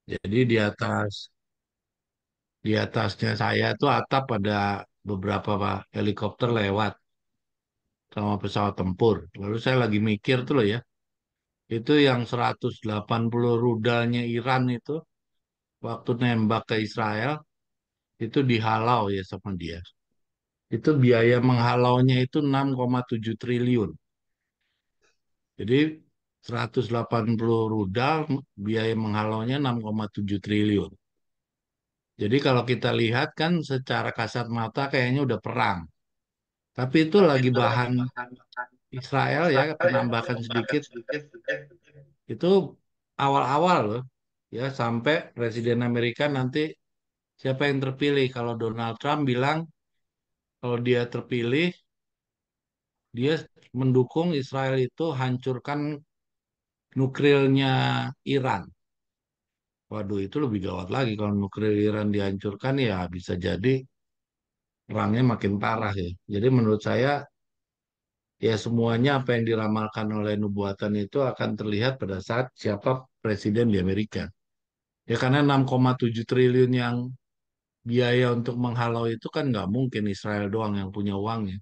Jadi di atasnya saya tuh atap ada beberapa Pak, helikopter lewat sama pesawat tempur. Lalu saya lagi mikir tuh loh ya, itu yang 180 rudalnya Iran itu waktu nembak ke Israel itu dihalau ya sama dia. Itu biaya menghalaunya itu 6,7 triliun. Jadi 180 rudal biaya menghalaunya 6,7 triliun. Jadi kalau kita lihat kan secara kasat mata kayaknya udah perang. Tapi itu Tapi lagi itu lagi bahan bahan Israel ya, Israel ya, penambahan penambahan sedikit. sedikit. Itu awal-awal loh. Ya sampai Presiden Amerika nanti siapa yang terpilih. Kalau Donald Trump bilang kalau dia terpilih, dia mendukung Israel itu hancurkan nuklirnya Iran. Waduh, itu lebih gawat lagi kalau nuklir Iran dihancurkan ya bisa jadi perangnya makin parah ya. Jadi menurut saya ya semuanya apa yang diramalkan oleh nubuatan itu akan terlihat pada saat siapa presiden di Amerika. Ya karena 6,7 triliun yang biaya untuk menghalau itu kan nggak mungkin Israel doang yang punya uangnya.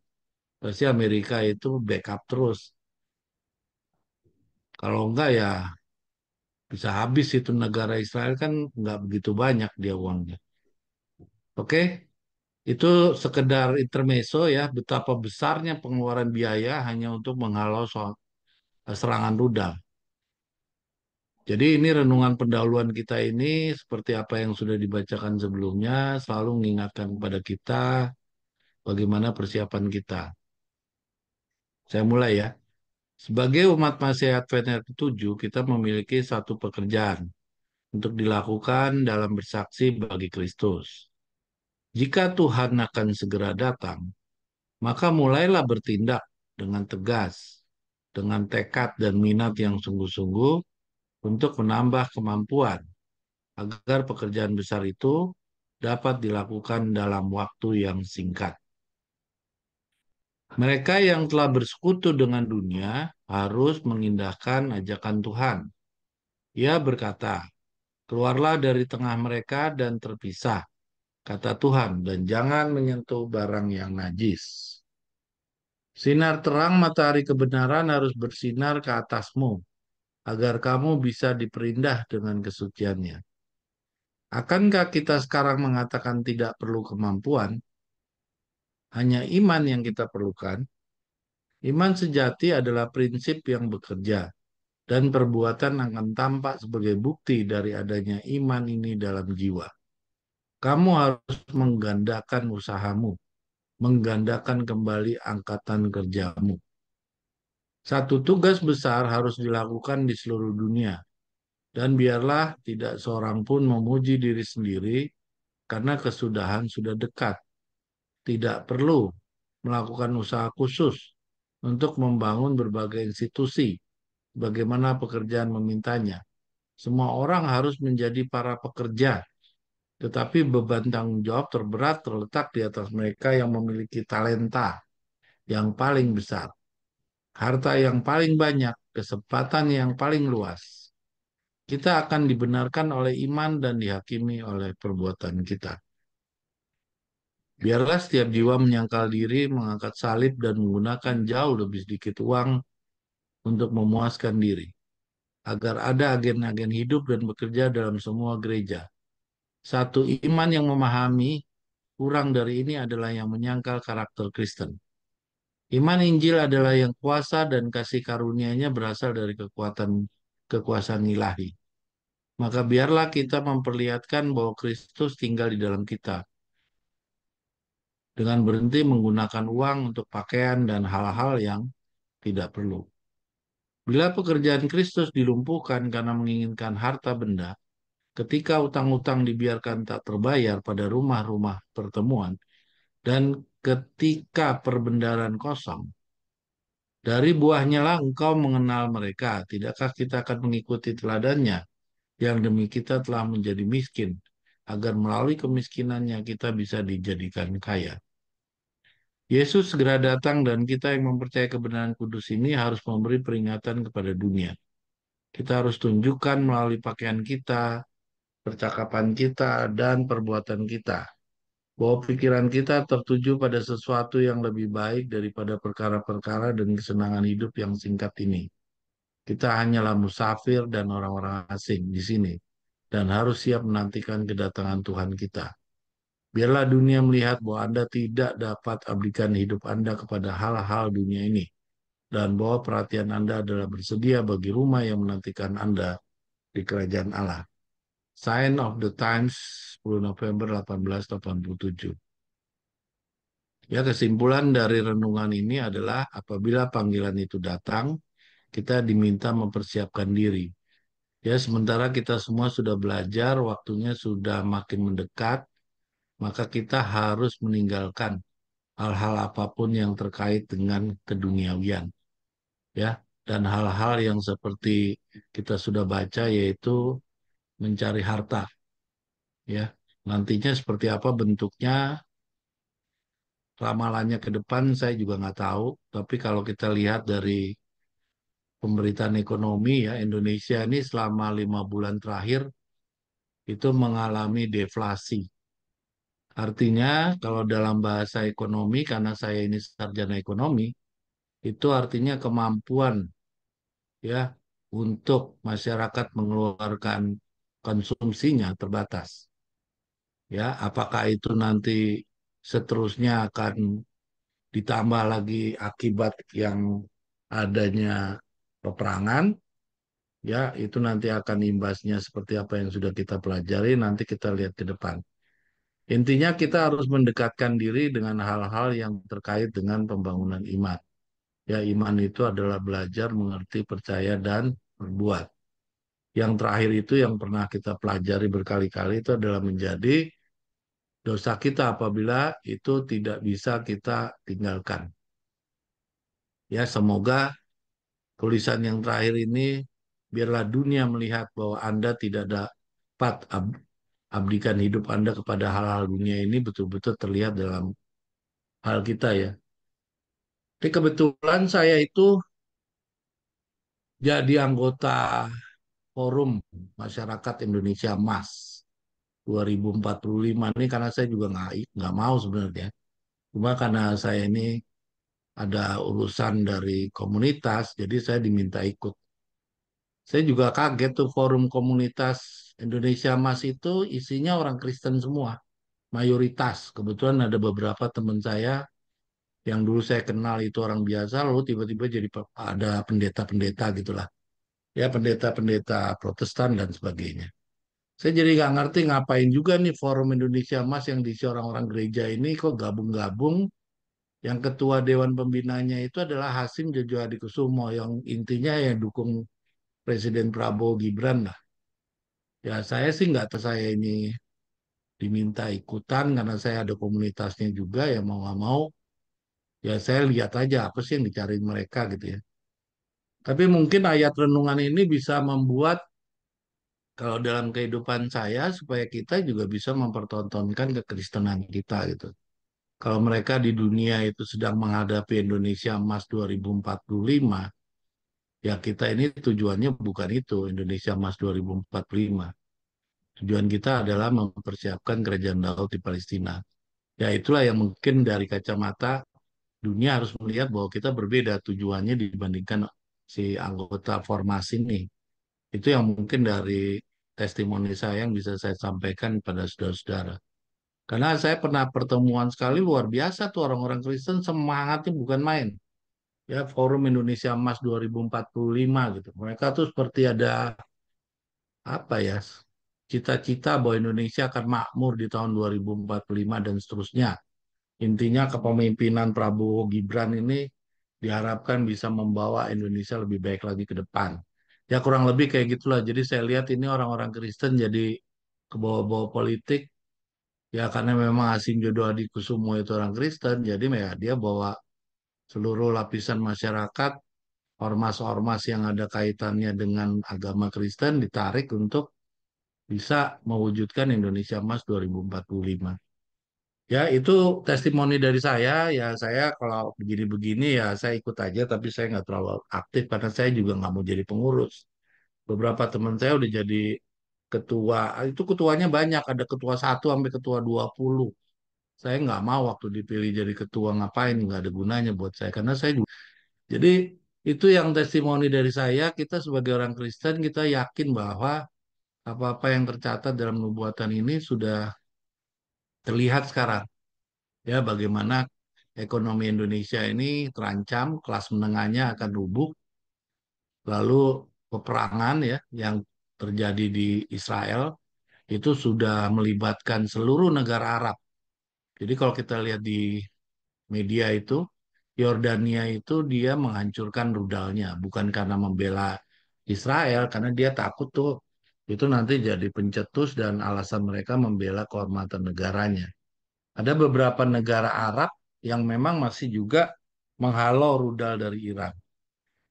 Pasti Amerika itu backup terus. Kalau enggak ya bisa habis itu negara Israel kan nggak begitu banyak dia uangnya. Oke, itu sekedar intermezzo ya, betapa besarnya pengeluaran biaya hanya untuk menghalau soal serangan rudal. Jadi ini renungan pendahuluan kita ini seperti apa yang sudah dibacakan sebelumnya, selalu mengingatkan kepada kita bagaimana persiapan kita. Saya mulai ya. Sebagai umat Masih Advent ke-7, kita memiliki satu pekerjaan untuk dilakukan dalam bersaksi bagi Kristus. Jika Tuhan akan segera datang, maka mulailah bertindak dengan tegas, dengan tekad dan minat yang sungguh-sungguh untuk menambah kemampuan agar pekerjaan besar itu dapat dilakukan dalam waktu yang singkat. Mereka yang telah bersekutu dengan dunia harus mengindahkan ajakan Tuhan. Ia berkata, "Keluarlah dari tengah mereka dan terpisah," kata Tuhan, "dan jangan menyentuh barang yang najis." Sinar terang matahari kebenaran harus bersinar ke atasmu, agar kamu bisa diperindah dengan kesuciannya. Akankah kita sekarang mengatakan tidak perlu kemampuan, hanya iman yang kita perlukan? Iman sejati adalah prinsip yang bekerja, dan perbuatan akan tampak sebagai bukti dari adanya iman ini dalam jiwa. Kamu harus menggandakan usahamu, menggandakan kembali angkatan kerjamu. Satu tugas besar harus dilakukan di seluruh dunia, dan biarlah tidak seorang pun memuji diri sendiri karena kesudahan sudah dekat. Tidak perlu melakukan usaha khusus untuk membangun berbagai institusi, bagaimana pekerjaan memintanya. Semua orang harus menjadi para pekerja, tetapi beban tanggung jawab terberat terletak di atas mereka yang memiliki talenta yang paling besar, harta yang paling banyak, kesempatan yang paling luas. Kita akan dibenarkan oleh iman dan dihakimi oleh perbuatan kita. Biarlah setiap jiwa menyangkal diri, mengangkat salib, dan menggunakan jauh lebih sedikit uang untuk memuaskan diri, agar ada agen-agen hidup dan bekerja dalam semua gereja. Satu iman yang memahami kurang dari ini adalah yang menyangkal karakter Kristen. Iman Injil adalah yang kuasa dan kasih karunia-Nya berasal dari kekuasaan ilahi. Maka biarlah kita memperlihatkan bahwa Kristus tinggal di dalam kita dengan berhenti menggunakan uang untuk pakaian dan hal-hal yang tidak perlu. Bila pekerjaan Kristus dilumpuhkan karena menginginkan harta benda, ketika utang-utang dibiarkan tak terbayar pada rumah-rumah pertemuan, dan ketika perbendaharaan kosong, dari buahnya lah engkau mengenal mereka. Tidakkah kita akan mengikuti teladannya, yang demi kita telah menjadi miskin, agar melalui kemiskinannya kita bisa dijadikan kaya. Yesus segera datang dan kita yang mempercayai kebenaran kudus ini harus memberi peringatan kepada dunia. Kita harus tunjukkan melalui pakaian kita, percakapan kita, dan perbuatan kita. Bahwa pikiran kita tertuju pada sesuatu yang lebih baik daripada perkara-perkara dan kesenangan hidup yang singkat ini. Kita hanyalah musafir dan orang-orang asing di sini, dan harus siap menantikan kedatangan Tuhan kita. Biarlah dunia melihat bahwa Anda tidak dapat abdikan hidup Anda kepada hal-hal dunia ini, dan bahwa perhatian Anda adalah bersedia bagi rumah yang menantikan Anda di kerajaan Allah. Sign of the Times, 10 November 1887. Ya, kesimpulan dari renungan ini adalah apabila panggilan itu datang, kita diminta mempersiapkan diri. Ya, sementara kita semua sudah belajar, waktunya sudah makin mendekat, maka kita harus meninggalkan hal-hal apapun yang terkait dengan keduniawian, ya, dan hal-hal yang seperti kita sudah baca, yaitu mencari harta, ya. Nantinya seperti apa bentuknya, ramalannya ke depan saya juga nggak tahu. Tapi kalau kita lihat dari pemberitaan ekonomi ya, Indonesia ini selama 5 bulan terakhir itu mengalami deflasi. Artinya kalau dalam bahasa ekonomi, karena saya ini sarjana ekonomi, itu artinya kemampuan ya untuk masyarakat mengeluarkan konsumsinya terbatas. Ya, apakah itu nanti seterusnya akan ditambah lagi akibat yang adanya peperangan, ya itu nanti akan imbasnya seperti apa yang sudah kita pelajari, nanti kita lihat ke depan. Intinya kita harus mendekatkan diri dengan hal-hal yang terkait dengan pembangunan iman. Ya, iman itu adalah belajar, mengerti, percaya, dan berbuat. Yang terakhir itu yang pernah kita pelajari berkali-kali itu adalah menjadi dosa kita apabila itu tidak bisa kita tinggalkan. Ya, semoga tulisan yang terakhir ini biarlah dunia melihat bahwa Anda tidak dapat abdikan hidup Anda kepada hal-hal dunia ini betul-betul terlihat dalam hal kita ya. Tapi kebetulan saya itu jadi anggota Forum Masyarakat Indonesia MAS 2045 ini karena saya juga nggak mau sebenarnya. Cuma karena saya ini ada urusan dari komunitas, jadi saya diminta ikut. Saya juga kaget tuh forum komunitas Indonesia Mas itu isinya orang Kristen semua, mayoritas. Kebetulan ada beberapa teman saya yang dulu saya kenal itu orang biasa, lalu tiba-tiba jadi ada pendeta-pendeta gitulah. Ya pendeta-pendeta Protestan dan sebagainya. Saya jadi nggak ngerti ngapain juga nih forum Indonesia Mas yang diisi orang-orang gereja ini kok gabung-gabung. Yang ketua Dewan Pembinanya itu adalah Hasim Jojo Hadikusumo yang intinya yang dukung Presiden Prabowo Gibran lah. Ya saya sih nggak tahu saya ini diminta ikutan karena saya ada komunitasnya juga ya mau nggak mau ya saya lihat aja apa sih yang dicari mereka gitu ya. Tapi mungkin ayat renungan ini bisa membuat kalau dalam kehidupan saya supaya kita juga bisa mempertontonkan kekristenan kita gitu. Kalau mereka di dunia itu sedang menghadapi Indonesia Emas 2045, ya kita ini tujuannya bukan itu, Indonesia Emas 2045. Tujuan kita adalah mempersiapkan kerajaan Daud di Palestina. Ya itulah yang mungkin dari kacamata dunia harus melihat bahwa kita berbeda tujuannya dibandingkan si anggota formasi ini. Itu yang mungkin dari testimoni saya yang bisa saya sampaikan pada saudara-saudara. Karena saya pernah pertemuan sekali luar biasa tuh orang-orang Kristen semangatnya bukan main. Ya, Forum Indonesia Emas 2045 gitu. Mereka tuh seperti ada apa ya? Cita-cita bahwa Indonesia akan makmur di tahun 2045 dan seterusnya. Intinya kepemimpinan Prabowo Gibran ini diharapkan bisa membawa Indonesia lebih baik lagi ke depan. Ya kurang lebih kayak gitulah. Jadi saya lihat ini orang-orang Kristen jadi ke bawah-bawah politik. Ya karena memang Hasim Jodo Hadikusumo itu orang Kristen. Jadi ya dia bawa seluruh lapisan masyarakat, ormas-ormas yang ada kaitannya dengan agama Kristen ditarik untuk bisa mewujudkan Indonesia Emas 2045. Ya, itu testimoni dari saya. Ya, saya kalau begini-begini ya saya ikut aja, tapi saya nggak terlalu aktif karena saya juga nggak mau jadi pengurus. Beberapa teman saya udah jadi ketua, itu ketuanya banyak, ada ketua 1 sampai ketua 20. Saya nggak mau waktu dipilih jadi ketua, ngapain, nggak ada gunanya buat saya, karena saya juga. Jadi itu yang testimoni dari saya, kita sebagai orang Kristen, kita yakin bahwa apa-apa yang tercatat dalam nubuatan ini sudah terlihat sekarang. Ya, bagaimana ekonomi Indonesia ini terancam, kelas menengahnya akan rubuh, lalu peperangan ya yang terjadi di Israel itu sudah melibatkan seluruh negara Arab. Jadi kalau kita lihat di media itu, Yordania itu dia menghancurkan rudalnya, bukan karena membela Israel, karena dia takut tuh itu nanti jadi pencetus dan alasan mereka membela kehormatan negaranya. Ada beberapa negara Arab yang memang masih juga menghalau rudal dari Iran.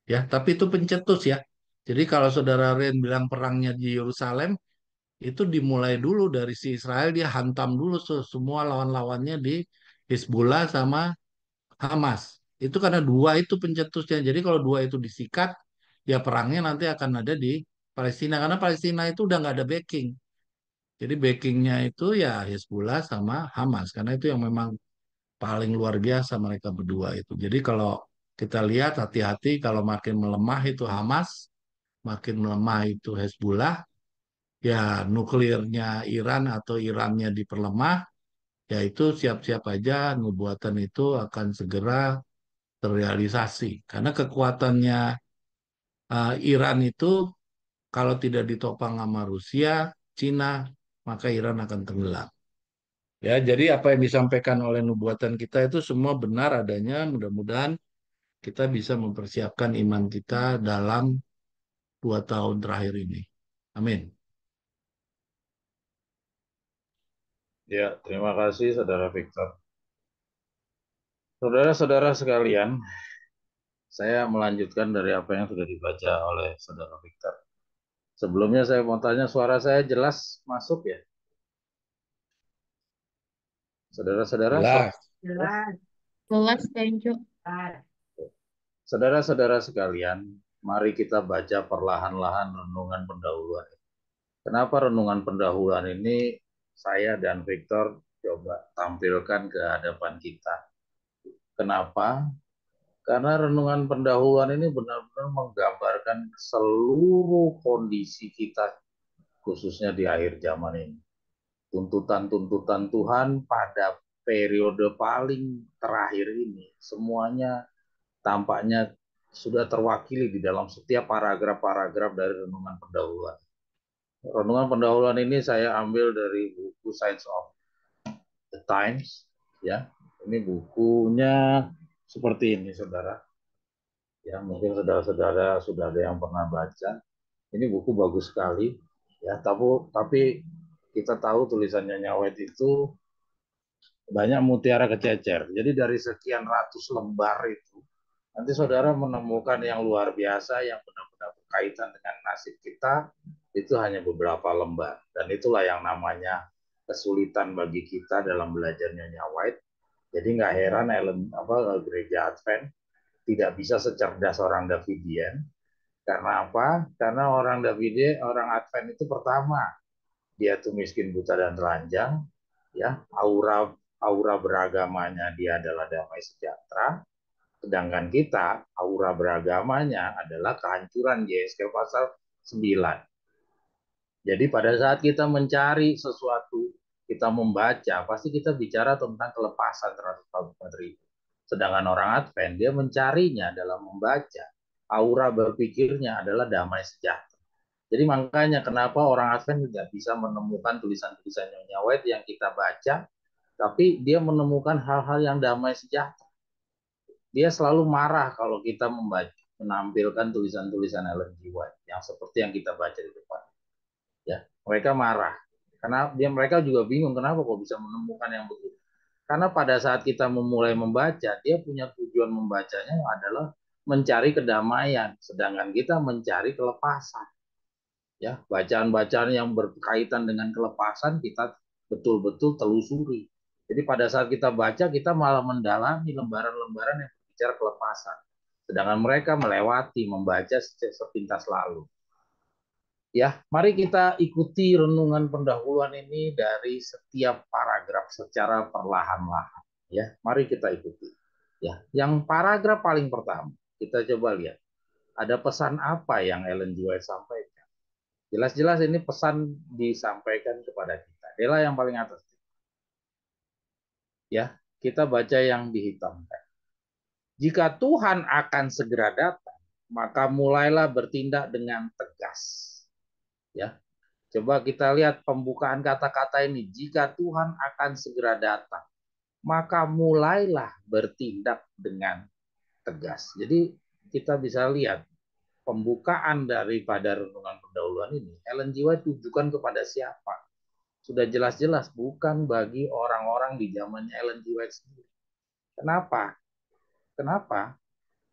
Ya, tapi itu pencetus ya. Jadi kalau saudara Ren bilang perangnya di Yerusalem, itu dimulai dulu dari si Israel, dia hantam dulu semua lawan-lawannya di Hizbullah sama Hamas. Itu karena dua itu pencetusnya. Jadi kalau dua itu disikat, ya perangnya nanti akan ada di Palestina. Karena Palestina itu udah nggak ada backing. Jadi backingnya itu ya Hizbullah sama Hamas. Karena itu yang memang paling luar biasa mereka berdua itu. Jadi kalau kita lihat hati-hati kalau makin melemah itu Hamas, makin melemah itu Hezbollah, ya nuklirnya Iran atau Irannya diperlemah, ya itu siap-siap aja nubuatan itu akan segera terrealisasi. Karena kekuatannya Iran itu kalau tidak ditopang sama Rusia, Cina, maka Iran akan tenggelam. Ya, jadi apa yang disampaikan oleh nubuatan kita itu semua benar adanya. Mudah-mudahan kita bisa mempersiapkan iman kita dalam 2 tahun terakhir ini. Amin. Ya, terima kasih Saudara Victor. Saudara-saudara sekalian, saya melanjutkan dari apa yang sudah dibaca oleh Saudara Victor. Sebelumnya saya mau tanya, suara saya jelas masuk ya? Saudara-saudara, suara. Jelas. Jelas. Jelas, thank you. Saudara-saudara sekalian, mari kita baca perlahan-lahan renungan pendahuluan. Kenapa renungan pendahuluan ini saya dan Victor coba tampilkan ke hadapan kita? Kenapa? Karena renungan pendahuluan ini benar-benar menggambarkan seluruh kondisi kita, khususnya di akhir zaman ini. Tuntutan-tuntutan Tuhan pada periode paling terakhir ini, semuanya tampaknya sudah terwakili di dalam setiap paragraf-paragraf dari renungan pendahuluan. Renungan pendahuluan ini saya ambil dari buku Science of the Times, ya. Ini bukunya seperti ini, saudara. Ya, mungkin saudara-saudara sudah ada yang pernah baca. Ini buku bagus sekali, ya. Tapi kita tahu tulisannya Nyawet itu banyak mutiara kececer. Jadi dari sekian ratus lembar itu, nanti saudara menemukan yang luar biasa yang benar-benar berkaitan dengan nasib kita, itu hanya beberapa lembar. Dan itulah yang namanya kesulitan bagi kita dalam belajar Nyonya White. Jadi nggak heran gereja Advent tidak bisa secerdas orang Davidian. Karena apa? Karena orang Davidian, orang Advent itu pertama, dia tuh miskin, buta, dan telanjang, ya, aura beragamanya dia adalah damai sejahtera, sedangkan kita aura beragamanya adalah kehancuran, Yesaya pasal 9. Jadi pada saat kita mencari sesuatu, kita membaca, pasti kita bicara tentang kelepasan 144.000. Sedangkan orang Advent, dia mencarinya dalam membaca. Aura berpikirnya adalah damai sejahtera. Jadi makanya kenapa orang Advent tidak bisa menemukan tulisan-tulisan Nyonya White yang kita baca, tapi dia menemukan hal-hal yang damai sejahtera. Dia selalu marah kalau kita menampilkan tulisan-tulisan Ellen G. White yang seperti yang kita baca di depan. Ya, mereka marah. Karena mereka juga bingung kenapa kok bisa menemukan yang begitu. Karena pada saat kita memulai membaca, dia punya tujuan membacanya adalah mencari kedamaian, sedangkan kita mencari kelepasan. Ya, bacaan-bacaan yang berkaitan dengan kelepasan kita betul-betul telusuri. Jadi pada saat kita baca, kita malah mendalami lembaran-lembaran yang berbicara kelepasan. Sedangkan mereka melewati, membaca sepintas lalu. Ya, mari kita ikuti renungan pendahuluan ini dari setiap paragraf secara perlahan-lahan. Ya, mari kita ikuti. Ya, yang paragraf paling pertama, kita coba lihat. Ada pesan apa yang Ellen G. White sampaikan? Jelas-jelas ini pesan disampaikan kepada kita. Adalah yang paling atas. Ya, kita baca yang dihitamkan. Jika Tuhan akan segera datang, maka mulailah bertindak dengan tegas. Ya, coba kita lihat pembukaan kata-kata ini. Jika Tuhan akan segera datang, maka mulailah bertindak dengan tegas. Jadi kita bisa lihat pembukaan daripada renungan pendahuluan ini. Ellen G. White tujukan kepada siapa? Sudah jelas-jelas bukan bagi orang-orang di zamannya Ellen G. White sendiri. Kenapa? Kenapa?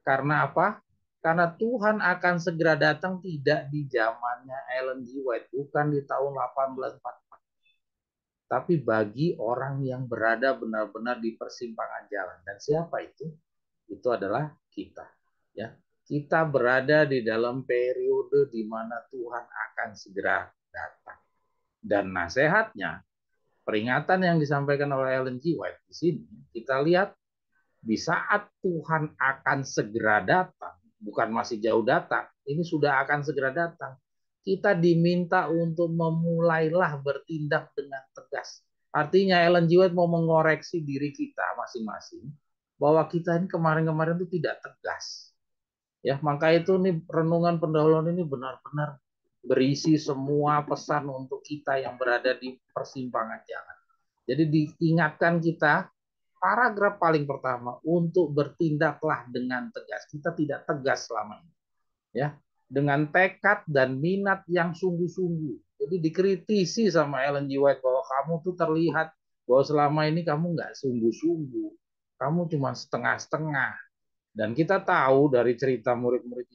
Karena apa? Karena Tuhan akan segera datang tidak di zamannya Ellen G. White, bukan di tahun 1844. Tapi bagi orang yang berada benar-benar di persimpangan jalan. Dan siapa itu? Itu adalah kita. Ya, kita berada di dalam periode di mana Tuhan akan segera datang. Dan nasihatnya, peringatan yang disampaikan oleh Ellen G. White di sini, kita lihat di saat Tuhan akan segera datang, bukan masih jauh datang, ini sudah akan segera datang. Kita diminta untuk memulailah bertindak dengan tegas. Artinya Ellen G. White mau mengoreksi diri kita masing-masing bahwa kita ini kemarin-kemarin itu tidak tegas. Ya, maka itu nih renungan pendahuluan ini benar-benar berisi semua pesan untuk kita yang berada di persimpangan jalan. Jadi diingatkan kita paragraf paling pertama untuk bertindaklah dengan tegas. Kita tidak tegas selama ini. Ya, dengan tekad dan minat yang sungguh-sungguh. Jadi dikritisi sama Ellen G. White bahwa kamu tuh terlihat bahwa selama ini kamu nggak sungguh-sungguh. Kamu cuma setengah-setengah. Dan kita tahu dari cerita murid-murid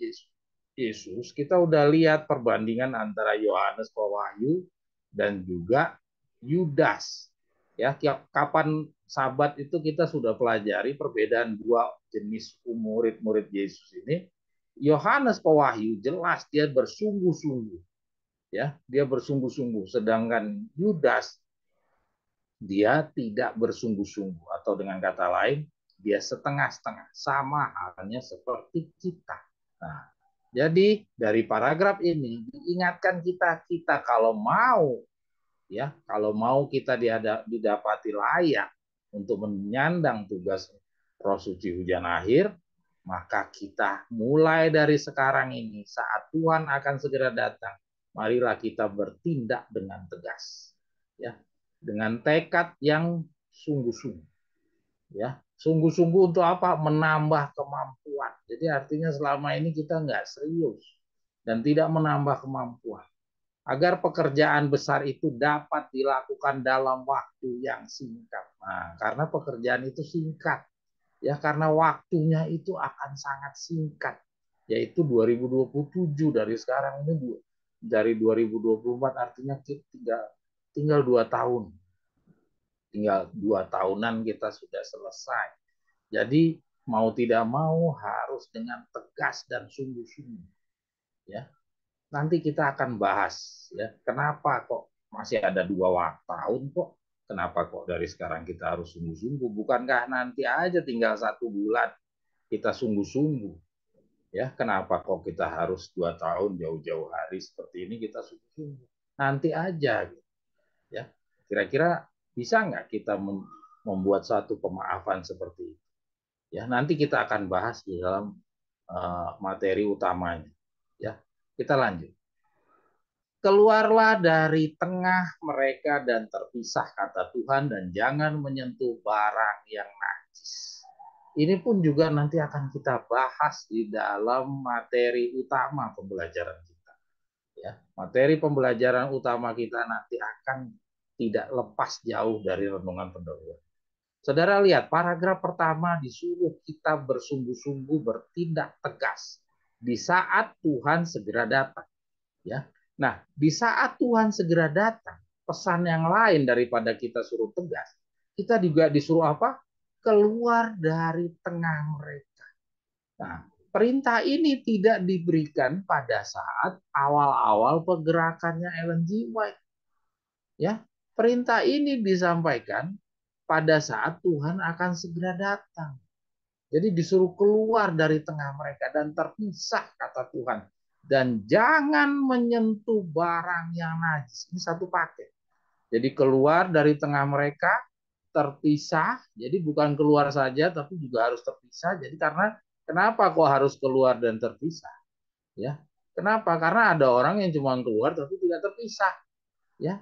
Yesus, kita udah lihat perbandingan antara Yohanes Pewahyu dan juga Yudas. Ya, kapan Sabat itu kita sudah pelajari perbedaan dua jenis murid-murid Yesus ini. Yohanes Pewahyu jelas dia bersungguh-sungguh, ya, dia bersungguh-sungguh, sedangkan Yudas dia tidak bersungguh-sungguh, atau dengan kata lain dia setengah-setengah, sama halnya seperti kita. Nah, jadi dari paragraf ini diingatkan kita kalau mau, ya, kalau mau kita didapati layak untuk menyandang tugas Roh Suci Hujan Akhir, maka kita mulai dari sekarang ini saat Tuhan akan segera datang, marilah kita bertindak dengan tegas, ya, dengan tekad yang sungguh-sungguh, ya, sungguh-sungguh untuk apa? Menambah kemampuan. Jadi artinya selama ini kita nggak serius dan tidak menambah kemampuan agar pekerjaan besar itu dapat dilakukan dalam waktu yang singkat. Nah, karena pekerjaan itu singkat, ya, karena waktunya itu akan sangat singkat, yaitu 2027. Dari sekarang ini, dari 2024, artinya tinggal 2 tahun. Tinggal 2 tahunan kita sudah selesai. Jadi mau tidak mau harus dengan tegas dan sungguh-sungguh. Ya, nanti kita akan bahas, ya, kenapa kok masih ada 2 tahun kok. Kenapa kok dari sekarang kita harus sungguh-sungguh? Bukankah nanti aja tinggal 1 bulan kita sungguh-sungguh? Ya, kenapa kok kita harus 2 tahun jauh-jauh hari seperti ini kita sungguh-sungguh? Nanti aja, ya. Kira-kira bisa nggak kita membuat satu pemaafan seperti itu? Ya, nanti kita akan bahas di dalam materi utamanya. Ya, kita lanjut. Keluarlah dari tengah mereka dan terpisah, kata Tuhan, dan jangan menyentuh barang yang najis. Ini pun juga nanti akan kita bahas di dalam materi utama pembelajaran kita. Ya, materi pembelajaran utama kita nanti akan tidak lepas jauh dari renungan pendahuluan. Saudara lihat, paragraf pertama disuruh kita bersungguh-sungguh bertindak tegas di saat Tuhan segera datang. Ya, nah, di saat Tuhan segera datang, pesan yang lain daripada kita suruh tegas, kita juga disuruh apa? Keluar dari tengah mereka. Nah, perintah ini tidak diberikan pada saat awal-awal pergerakannya Ellen G. White. Ya, perintah ini disampaikan pada saat Tuhan akan segera datang. Jadi disuruh keluar dari tengah mereka dan terpisah, kata Tuhan. Dan jangan menyentuh barang yang najis. Ini satu paket. Jadi keluar dari tengah mereka, terpisah. Jadi bukan keluar saja, tapi juga harus terpisah. Jadi karena kenapa kok harus keluar dan terpisah? Ya, kenapa? Karena ada orang yang cuma keluar tapi tidak terpisah. Ya,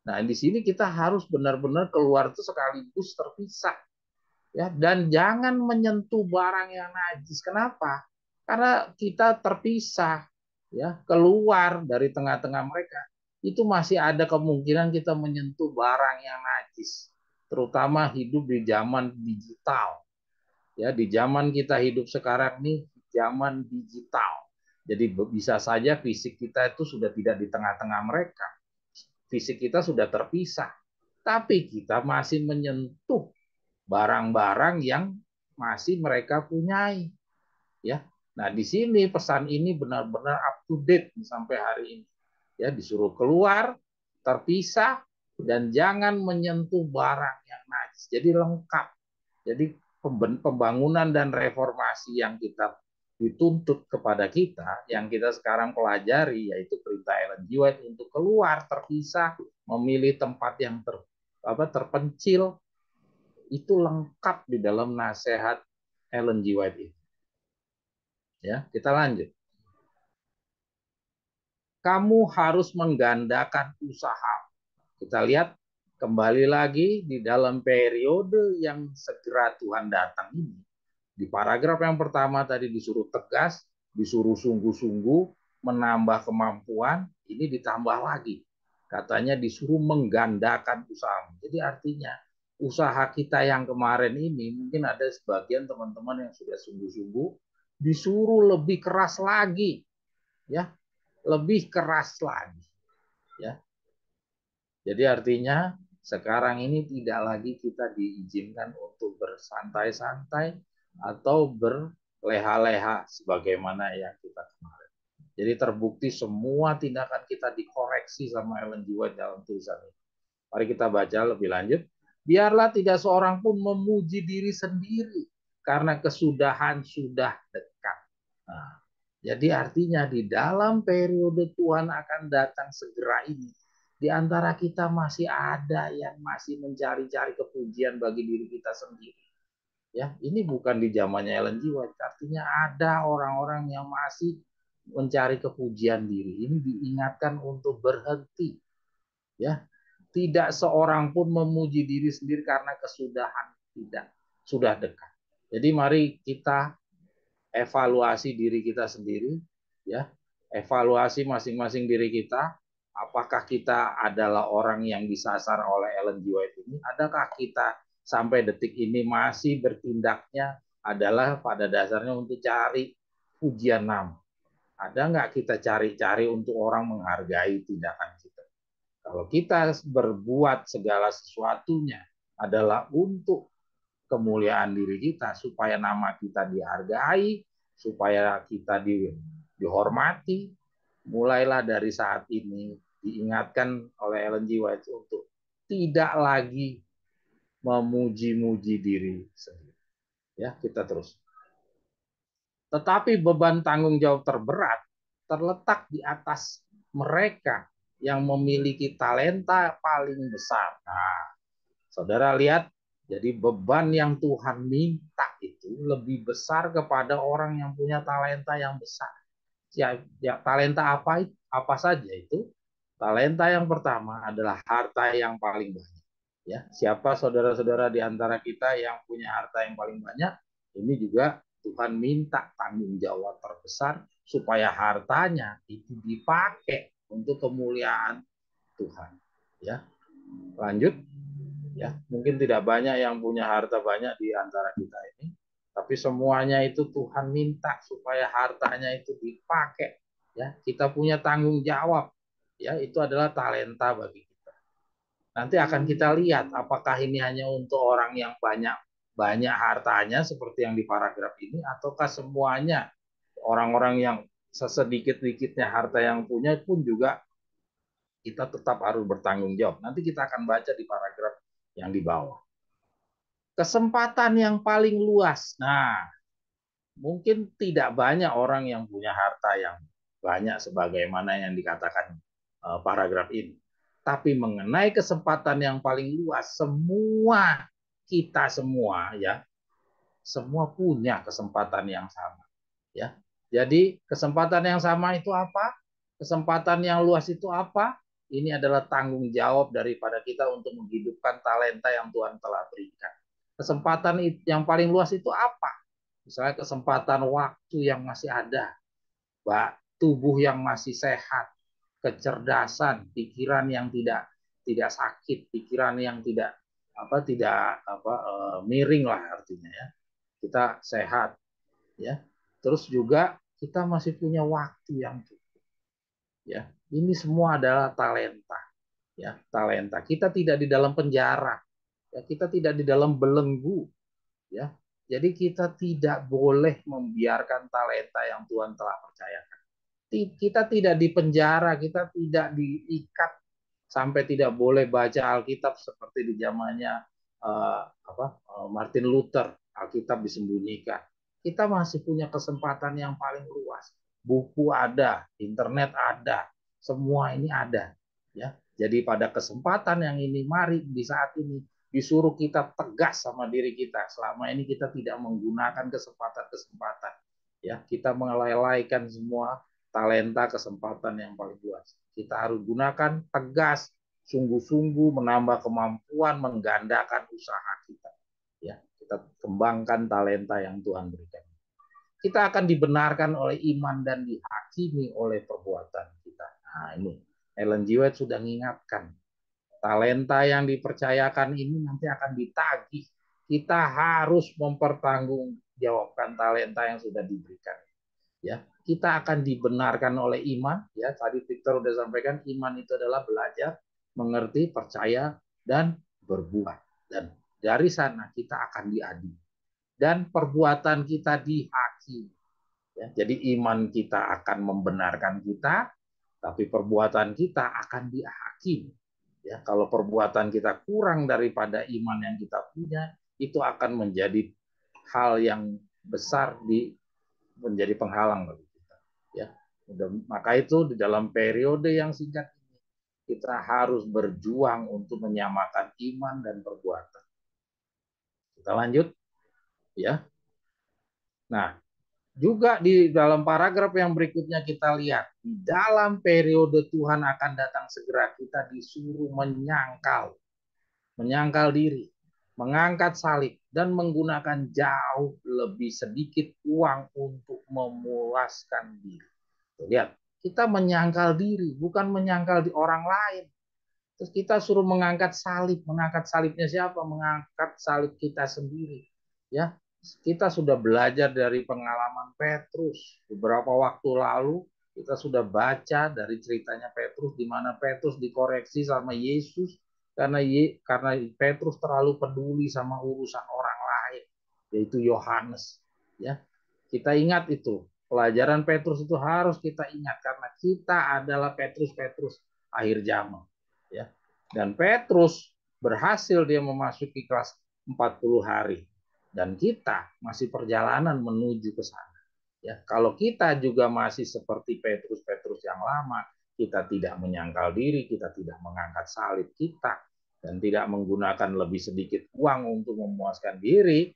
nah di sini kita harus benar-benar keluar itu sekaligus terpisah. Ya, dan jangan menyentuh barang yang najis. Kenapa? Karena kita terpisah, ya, keluar dari tengah-tengah mereka. Itu masih ada kemungkinan kita menyentuh barang yang najis, terutama hidup di zaman digital. Ya, di zaman kita hidup sekarang nih, zaman digital. Jadi bisa saja fisik kita itu sudah tidak di tengah-tengah mereka. Fisik kita sudah terpisah, tapi kita masih menyentuh barang-barang yang masih mereka punyai, ya. Nah, di sini pesan ini benar-benar up to date sampai hari ini. Ya, disuruh keluar, terpisah, dan jangan menyentuh barang yang najis. Jadi lengkap. Jadi pembangunan dan reformasi yang kita dituntut kepada kita, yang kita sekarang pelajari, yaitu perintah Ellen G. White untuk keluar, terpisah, memilih tempat yang terpencil, itu lengkap di dalam nasihat Ellen G. White itu. Ya, kita lanjut. Kamu harus menggandakan usaha. Kita lihat kembali lagi di dalam periode yang segera Tuhan datang ini. Di paragraf yang pertama tadi disuruh tegas, disuruh sungguh-sungguh, menambah kemampuan, ini ditambah lagi. Katanya disuruh menggandakan usaha. Jadi artinya usaha kita yang kemarin ini, mungkin ada sebagian teman-teman yang sudah sungguh-sungguh, disuruh lebih keras lagi. Ya, lebih keras lagi. Ya, jadi artinya sekarang ini tidak lagi kita diizinkan untuk bersantai-santai atau berleha-leha sebagaimana yang kita kemarin. Jadi terbukti semua tindakan kita dikoreksi sama Ellen G. White dalam tulisan ini. Mari kita baca lebih lanjut. Biarlah tidak seorang pun memuji diri sendiri karena kesudahan sudah dekat. Nah, jadi artinya di dalam periode Tuhan akan datang segera ini, di antara kita masih ada yang masih mencari-cari kepujian bagi diri kita sendiri. Ya, ini bukan di zamannya Ellen G. White, artinya ada orang-orang yang masih mencari kepujian diri. Ini diingatkan untuk berhenti. Ya, tidak seorang pun memuji diri sendiri karena kesudahan tidak sudah dekat. Jadi mari kita evaluasi diri kita sendiri, ya, evaluasi masing-masing diri kita. Apakah kita adalah orang yang disasar oleh Ellen G. White ini? Adakah kita sampai detik ini masih bertindaknya adalah pada dasarnya untuk cari pujian nama? Ada nggak kita cari-cari untuk orang menghargai tindakan kita? Kalau kita berbuat segala sesuatunya adalah untuk kemuliaan diri kita, supaya nama kita dihargai, supaya kita dihormati, mulailah dari saat ini diingatkan oleh Ellen G. White untuk tidak lagi memuji-muji diri sendiri. Ya, kita terus. Tetapi beban tanggung jawab terberat terletak di atas mereka yang memiliki talenta paling besar. Nah, saudara lihat, jadi beban yang Tuhan minta itu lebih besar kepada orang yang punya talenta yang besar. Ya, talenta apa saja itu? Talenta yang pertama adalah harta yang paling banyak. Ya, siapa saudara-saudara di antara kita yang punya harta yang paling banyak? Ini juga Tuhan minta tanggung jawab terbesar supaya hartanya itu dipakai untuk kemuliaan Tuhan. Ya, lanjut. Ya, mungkin tidak banyak yang punya harta banyak di antara kita ini, tapi semuanya itu Tuhan minta supaya hartanya itu dipakai. Ya, kita punya tanggung jawab. Ya, itu adalah talenta bagi kita. Nanti akan kita lihat apakah ini hanya untuk orang yang banyak hartanya seperti yang di paragraf ini, ataukah semuanya orang-orang yang sesedikit-dikitnya harta yang punya pun juga kita tetap harus bertanggung jawab. Nanti kita akan baca di paragraf yang di bawah. Kesempatan yang paling luas. Nah, mungkin tidak banyak orang yang punya harta yang banyak sebagaimana yang dikatakan paragraf ini. Tapi mengenai kesempatan yang paling luas, semua kita semua ya, semua punya kesempatan yang sama ya. Jadi kesempatan yang sama itu apa? Kesempatan yang luas itu apa? Ini adalah tanggung jawab daripada kita untuk menghidupkan talenta yang Tuhan telah berikan. Kesempatan yang paling luas itu apa? Misalnya kesempatan waktu yang masih ada, tubuh yang masih sehat, kecerdasan, pikiran yang tidak sakit, pikiran yang tidak miring lah artinya ya. Kita sehat ya. Terus juga kita masih punya waktu yang cukup ya. Ini semua adalah talenta ya, talenta. Kita tidak di dalam penjara ya, kita tidak di dalam belenggu ya. Jadi kita tidak boleh membiarkan talenta yang Tuhan telah percayakan. Kita tidak dipenjara, kita tidak diikat sampai tidak boleh baca Alkitab seperti di zamannya Martin Luther, Alkitab disembunyikan. Kita masih punya kesempatan yang paling luas. Buku ada, internet ada, semua ini ada. Ya, jadi pada kesempatan yang ini, mari di saat ini disuruh kita tegas sama diri kita. Selama ini kita tidak menggunakan kesempatan-kesempatan. Ya, kita melalaikan semua talenta kesempatan yang paling luas. Kita harus gunakan tegas, sungguh-sungguh menambah kemampuan, menggandakan usaha kita. Ya, kita kembangkan talenta yang Tuhan berikan. Kita akan dibenarkan oleh iman dan dihakimi oleh perbuatan kita. Nah, ini Ellen G. White sudah mengingatkan. Talenta yang dipercayakan ini nanti akan ditagih. Kita harus mempertanggungjawabkan talenta yang sudah diberikan. Ya, kita akan dibenarkan oleh iman. Ya, tadi Victor sudah sampaikan, iman itu adalah belajar, mengerti, percaya, dan berbuat. Dan dari sana kita akan diadili. Dan perbuatan kita dihakimi. Ya, jadi iman kita akan membenarkan kita, tapi perbuatan kita akan dihakimi. Ya, kalau perbuatan kita kurang daripada iman yang kita punya, itu akan menjadi hal yang besar menjadi penghalang bagi kita. Ya, maka itu di dalam periode yang singkat ini kita harus berjuang untuk menyamakan iman dan perbuatan. Kita lanjut, ya. Nah, juga di dalam paragraf yang berikutnya kita lihat, di dalam periode Tuhan akan datang segera kita disuruh menyangkal diri, mengangkat salib, dan menggunakan jauh lebih sedikit uang untuk memuaskan diri. Lihat, kita menyangkal diri, bukan menyangkal di orang lain. Terus kita suruh mengangkat salibnya siapa? Mengangkat salib kita sendiri. Ya, kita sudah belajar dari pengalaman Petrus beberapa waktu lalu. Kita sudah baca dari ceritanya Petrus, di mana Petrus dikoreksi sama Yesus karena Petrus terlalu peduli sama urusan orang lain, yaitu Yohanes. Ya, kita ingat itu. Pelajaran Petrus itu harus kita ingat karena kita adalah Petrus akhir zaman. Ya. Dan Petrus berhasil dia memasuki kelas 40 hari. Dan kita masih perjalanan menuju ke sana. Ya, kalau kita juga masih seperti Petrus yang lama, kita tidak menyangkal diri, kita tidak mengangkat salib kita, dan tidak menggunakan lebih sedikit uang untuk memuaskan diri,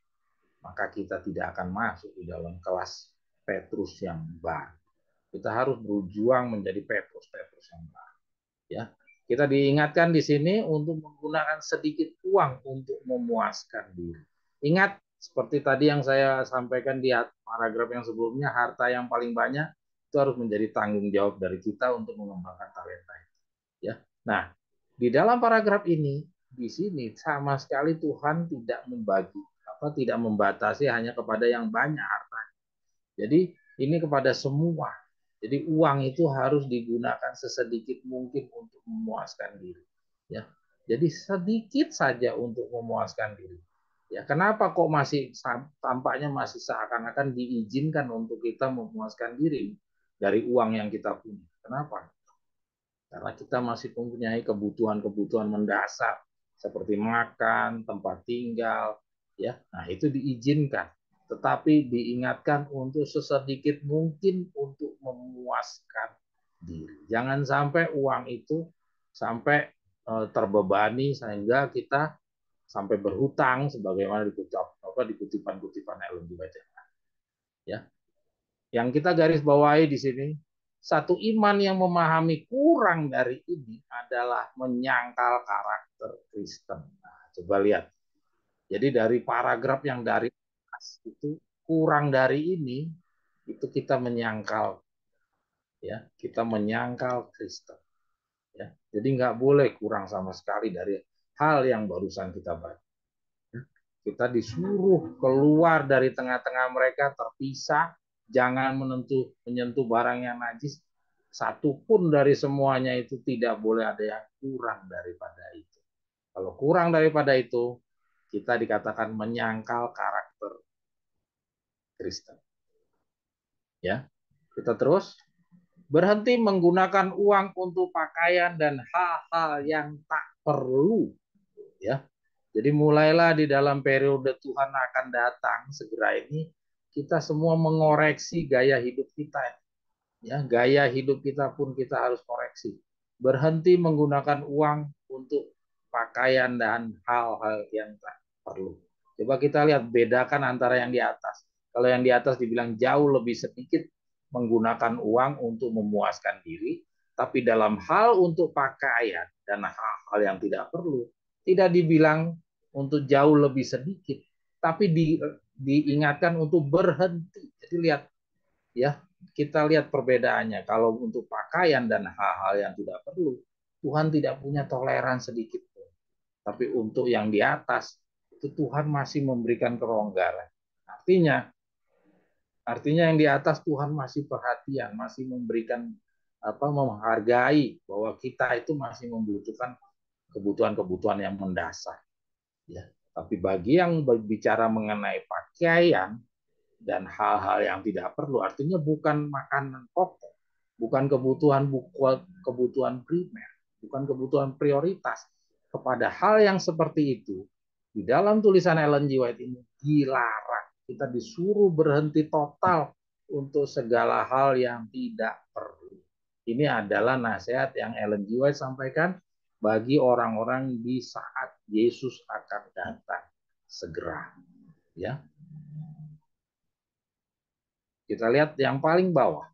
maka kita tidak akan masuk di dalam kelas Petrus yang baru. Kita harus berjuang menjadi Petrus yang baru. Ya, kita diingatkan di sini untuk menggunakan sedikit uang untuk memuaskan diri. Ingat, seperti tadi yang saya sampaikan di paragraf yang sebelumnya, harta yang paling banyak itu harus menjadi tanggung jawab dari kita untuk mengembangkan talenta. Ya, nah di dalam paragraf ini, di sini sama sekali Tuhan tidak tidak membatasi hanya kepada yang banyak harta. Jadi ini kepada semua. Jadi uang itu harus digunakan sesedikit mungkin untuk memuaskan diri. Ya. Jadi sedikit saja untuk memuaskan diri. Ya, kenapa kok masih tampaknya masih seakan-akan diizinkan untuk kita memuaskan diri dari uang yang kita punya? Kenapa? Karena kita masih mempunyai kebutuhan-kebutuhan mendasar seperti makan, tempat tinggal, ya. Nah, itu diizinkan. Tetapi diingatkan untuk sesedikit mungkin untuk memuaskan diri. Jangan sampai uang itu sampai terbebani sehingga kita sampai berhutang sebagaimana dikutipan-kutipan Ellen G. White. Ya, yang kita garis bawahi di sini, satu iman yang memahami kurang dari ini adalah menyangkal karakter Kristen. Nah, coba lihat. Jadi dari paragraf yang dari atas itu kurang dari ini, itu kita menyangkal, ya, kita menyangkal Kristen. Ya, jadi nggak boleh kurang sama sekali dari hal yang barusan kita baca. Kita disuruh keluar dari tengah-tengah mereka, terpisah, jangan menyentuh barang yang najis. Satu pun dari semuanya itu tidak boleh ada yang kurang daripada itu. Kalau kurang daripada itu, kita dikatakan menyangkal karakter Kristen. Ya, kita terus berhenti menggunakan uang untuk pakaian dan hal-hal yang tak perlu. Ya, jadi mulailah di dalam periode Tuhan akan datang segera ini, kita semua mengoreksi gaya hidup kita. Ya, gaya hidup kita pun kita harus koreksi. Berhenti menggunakan uang untuk pakaian dan hal-hal yang tak perlu. Coba kita lihat, bedakan antara yang di atas. Kalau yang di atas dibilang jauh lebih sedikit menggunakan uang untuk memuaskan diri, tapi dalam hal untuk pakaian dan hal-hal yang tidak perlu, tidak dibilang untuk jauh lebih sedikit, tapi diingatkan untuk berhenti. Jadi lihat, ya, kita lihat perbedaannya. Kalau untuk pakaian dan hal-hal yang tidak perlu, Tuhan tidak punya toleran sedikit pun. Tapi untuk yang di atas, itu Tuhan masih memberikan kelonggaran. Artinya, yang di atas Tuhan masih perhatian, masih memberikan menghargai bahwa kita itu masih membutuhkan kebutuhan-kebutuhan yang mendasar. Ya. Tapi bagi yang bicara mengenai pakaian, dan hal-hal yang tidak perlu, artinya bukan makanan pokok, bukan kebutuhan primer, bukan kebutuhan prioritas. Kepada hal yang seperti itu, di dalam tulisan Ellen G. White ini dilarang. Kita disuruh berhenti total untuk segala hal yang tidak perlu. Ini adalah nasihat yang Ellen G. White sampaikan bagi orang-orang di saat Yesus akan datang segera. Ya, kita lihat yang paling bawah.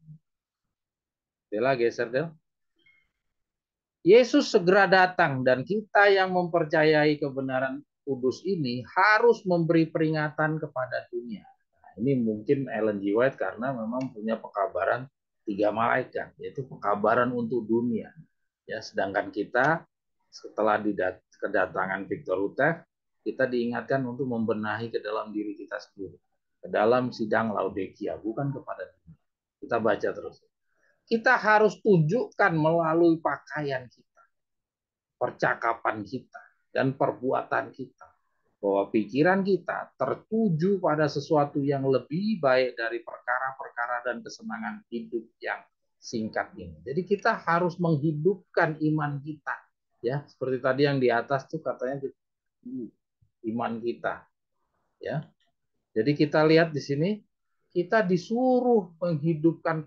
Dela geser, Del. Yesus segera datang dan kita yang mempercayai kebenaran kudus ini harus memberi peringatan kepada dunia. Nah, ini mungkin Ellen G. White karena memang punya pekabaran 3 malaikat, yaitu pekabaran untuk dunia. Ya, sedangkan kita setelah kedatangan Victor Utef, kita diingatkan untuk membenahi ke dalam diri kita sendiri, ke dalam sidang Laodikia, bukan kepada dunia. Kita baca terus. Kita harus tunjukkan melalui pakaian kita, percakapan kita, dan perbuatan kita, bahwa pikiran kita tertuju pada sesuatu yang lebih baik dari perkara-perkara dan kesenangan hidup yang singkat ini. Jadi kita harus menghidupkan iman kita. Ya, seperti tadi yang di atas tuh katanya iman kita. Ya, jadi kita lihat di sini, kita disuruh menghidupkan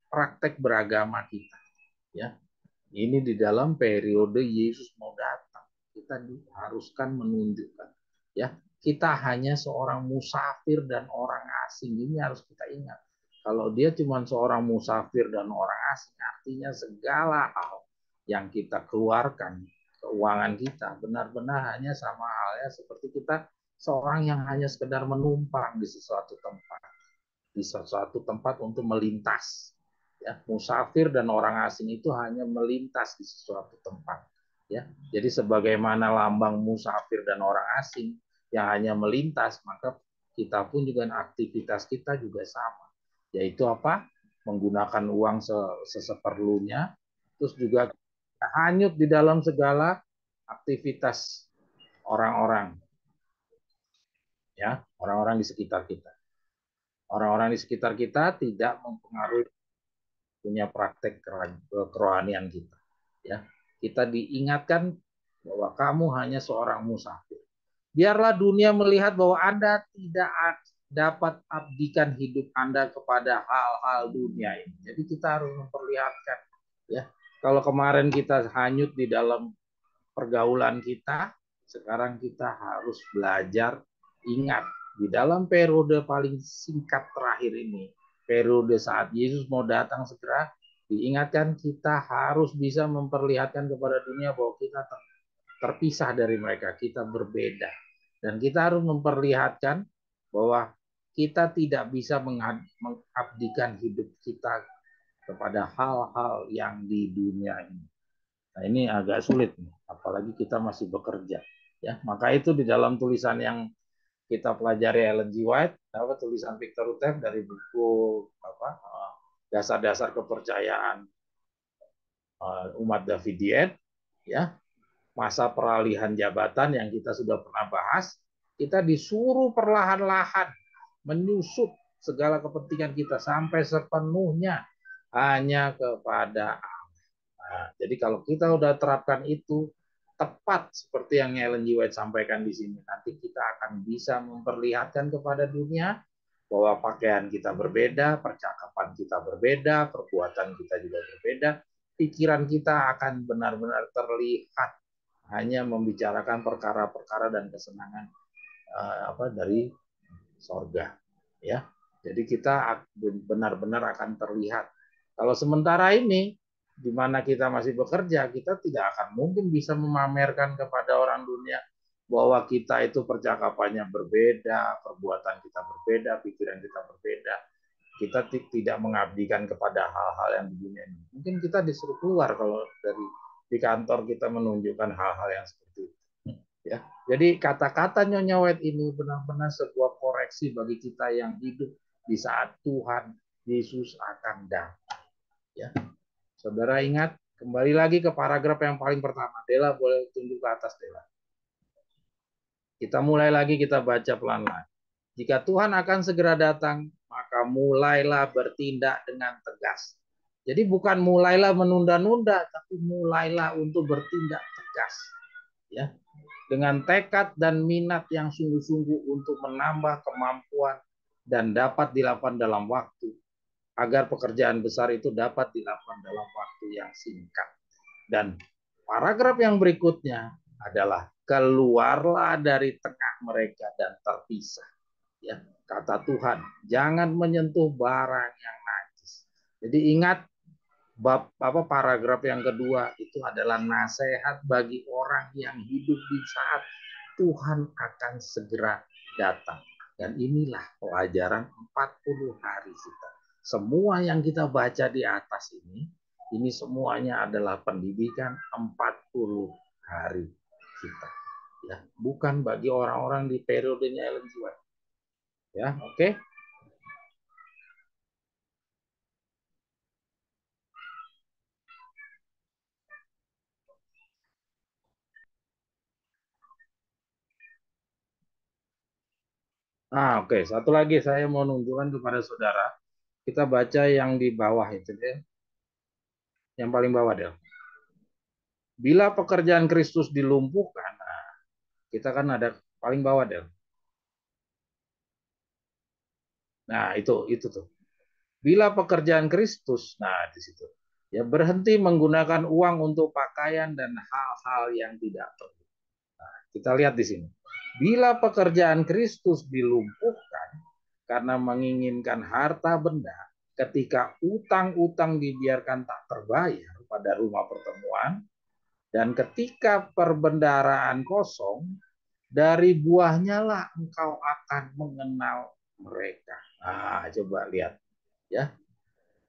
praktek beragama kita. Ya, ini di dalam periode Yesus mau datang. Kita diharuskan menunjukkan, ya, kita hanya seorang musafir dan orang asing. Ini harus kita ingat. Kalau dia cuma seorang musafir dan orang asing, artinya segala hal yang kita keluarkan, keuangan kita, benar-benar hanya sama halnya seperti kita seorang yang hanya sekedar menumpang di sesuatu tempat. Di sesuatu tempat untuk melintas. Ya, musafir dan orang asing itu hanya melintas di sesuatu tempat. Ya, jadi sebagaimana lambang musafir dan orang asing yang hanya melintas, maka kita pun juga aktivitas kita juga sama. Yaitu apa? Menggunakan uang seseperlunya, terus juga hanyut di dalam segala aktivitas orang-orang. ya, orang-orang di sekitar kita. Orang-orang di sekitar kita tidak mempengaruhi punya praktek kerohanian kita. Ya, kita diingatkan bahwa kamu hanya seorang musafir. Biarlah dunia melihat bahwa Anda tidak dapat abdikan hidup Anda kepada hal-hal dunia ini. Jadi kita harus memperlihatkan, ya. Kalau kemarin kita hanyut di dalam pergaulan kita, sekarang kita harus belajar ingat di dalam periode paling singkat terakhir ini, periode saat Yesus mau datang segera, diingatkan kita harus bisa memperlihatkan kepada dunia bahwa kita terpisah dari mereka, kita berbeda. Dan kita harus memperlihatkan bahwa kita tidak bisa mengabdikan hidup kita kepada hal-hal yang di dunia ini. Nah, ini agak sulit nih, apalagi kita masih bekerja. Ya, maka itu di dalam tulisan yang kita pelajari Ellen G. White, tulisan Victor Utev dari buku dasar-dasar kepercayaan umat Davidian, ya, masa peralihan jabatan yang kita sudah pernah bahas, kita disuruh perlahan-lahan menyusut segala kepentingan kita sampai sepenuhnya hanya kepada Allah. Nah, jadi kalau kita udah terapkan itu tepat seperti yang Ellen G. White sampaikan di sini, nanti kita akan bisa memperlihatkan kepada dunia bahwa pakaian kita berbeda, percakapan kita berbeda, perbuatan kita juga berbeda, pikiran kita akan benar-benar terlihat hanya membicarakan perkara-perkara dan kesenangan dari sorga, ya. Jadi kita benar-benar akan terlihat. Kalau sementara ini di mana kita masih bekerja, kita tidak akan mungkin bisa memamerkan kepada orang dunia bahwa kita itu percakapannya berbeda, perbuatan kita berbeda, pikiran kita berbeda. Kita tidak mengabdikan kepada hal-hal yang di dunia ini. Mungkin kita disuruh keluar kalau dari di kantor kita menunjukkan hal-hal yang seperti itu. Ya, jadi kata-kata Nyonya White ini benar-benar sebuah koreksi bagi kita yang hidup di saat Tuhan Yesus akan datang. Ya, saudara ingat, kembali lagi ke paragraf yang paling pertama. Dela boleh tunjuk ke atas, Dela. Kita mulai lagi, kita baca pelan-pelan. Jika Tuhan akan segera datang, maka mulailah bertindak dengan tegas. Jadi bukan mulailah menunda-nunda, tapi mulailah untuk bertindak tegas. Ya, dengan tekad dan minat yang sungguh-sungguh untuk menambah kemampuan dan dapat dilakukan dalam waktu, agar pekerjaan besar itu dapat dilakukan dalam waktu yang singkat. Dan paragraf yang berikutnya adalah keluarlah dari tengah mereka dan terpisah. Ya, kata Tuhan, jangan menyentuh barang yang najis. Jadi ingat, paragraf yang kedua itu adalah nasihat bagi orang yang hidup di saat Tuhan akan segera datang. Dan inilah pelajaran 40 hari kita. Semua yang kita baca di atas ini semuanya adalah pendidikan 40 hari kita. Ya, bukan bagi orang-orang di periodenya Ellen G. White. Ya, oke. Okay? Oke. Satu lagi saya mau nunjukkan kepada saudara. Kita baca yang di bawah itu deh. Yang paling bawah deh. Bila pekerjaan Kristus dilumpuhkan, kita kan ada paling bawah deh. Nah, itu tuh. Bila pekerjaan Kristus, nah di situ. Ya, berhenti menggunakan uang untuk pakaian dan hal-hal yang tidak perlu. Nah, kita lihat di sini. Bila pekerjaan Kristus dilumpuhkan karena menginginkan harta benda, ketika utang-utang dibiarkan tak terbayar pada rumah pertemuan, dan ketika perbendaharaan kosong, dari buahnya lah engkau akan mengenal mereka. Nah, coba lihat. Ya,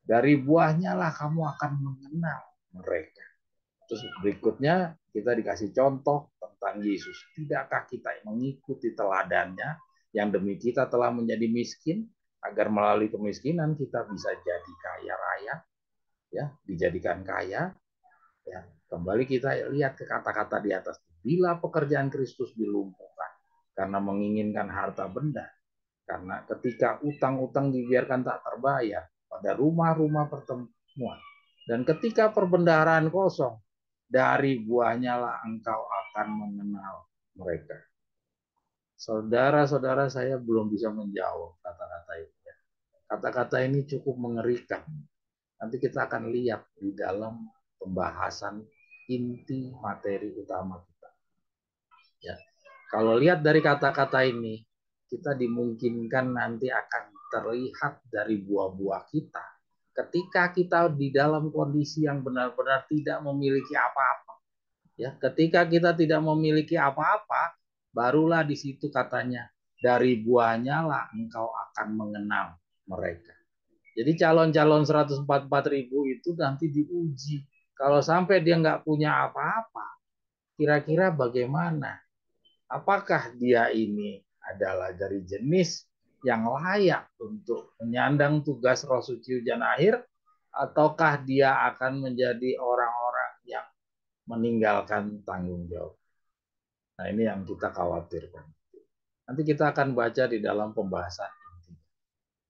dari buahnya lah kamu akan mengenal mereka. Terus berikutnya kita dikasih contoh tentang Yesus. Tidakkah kita mengikuti teladannya yang demi kita telah menjadi miskin agar melalui kemiskinan kita bisa jadi kaya raya, ya, dijadikan kaya. Ya, kembali kita lihat ke kata-kata di atas. Bila pekerjaan Kristus dilumpuhkan karena menginginkan harta benda. Karena ketika utang-utang dibiarkan tak terbayar pada rumah-rumah pertemuan, dan ketika perbendaharaan kosong, dari buahnya lah engkau akan mengenal mereka. Saudara-saudara, saya belum bisa menjawab kata-kata itu. Kata-kata ini cukup mengerikan. Nanti kita akan lihat di dalam pembahasan inti materi utama kita. Ya. Kalau lihat dari kata-kata ini, kita dimungkinkan nanti akan terlihat dari buah-buah kita. Ketika kita di dalam kondisi yang benar-benar tidak memiliki apa-apa, ya, ketika kita tidak memiliki apa-apa, barulah di situ katanya dari buahnya lah engkau akan mengenal mereka. Jadi calon-calon 144.000 itu nanti diuji. Kalau sampai dia nggak punya apa-apa, kira-kira bagaimana? Apakah dia ini adalah dari jenis yang layak untuk menyandang tugas Roh Suci Hujan Akhir, ataukah dia akan menjadi orang-orang yang meninggalkan tanggung jawab? Nah, ini yang kita khawatirkan. Nanti kita akan baca di dalam pembahasan ini.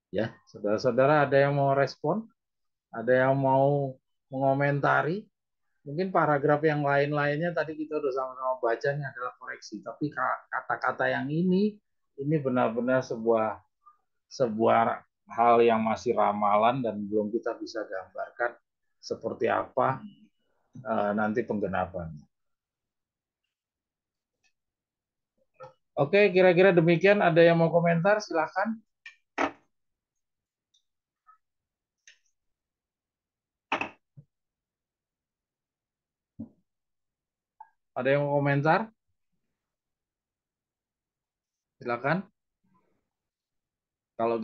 Ya, saudara-saudara, ada yang mau respon? Ada yang mau mengomentari? Mungkin paragraf yang lain-lainnya tadi kita udah sama-sama bacanya adalah koreksi. Tapi kata-kata yang ini benar-benar sebuah hal yang masih ramalan dan belum kita bisa gambarkan seperti apa nanti penggenapannya. Oke, kira-kira demikian. Ada yang mau komentar? Silakan. Ada yang mau komentar? Silakan. Kalau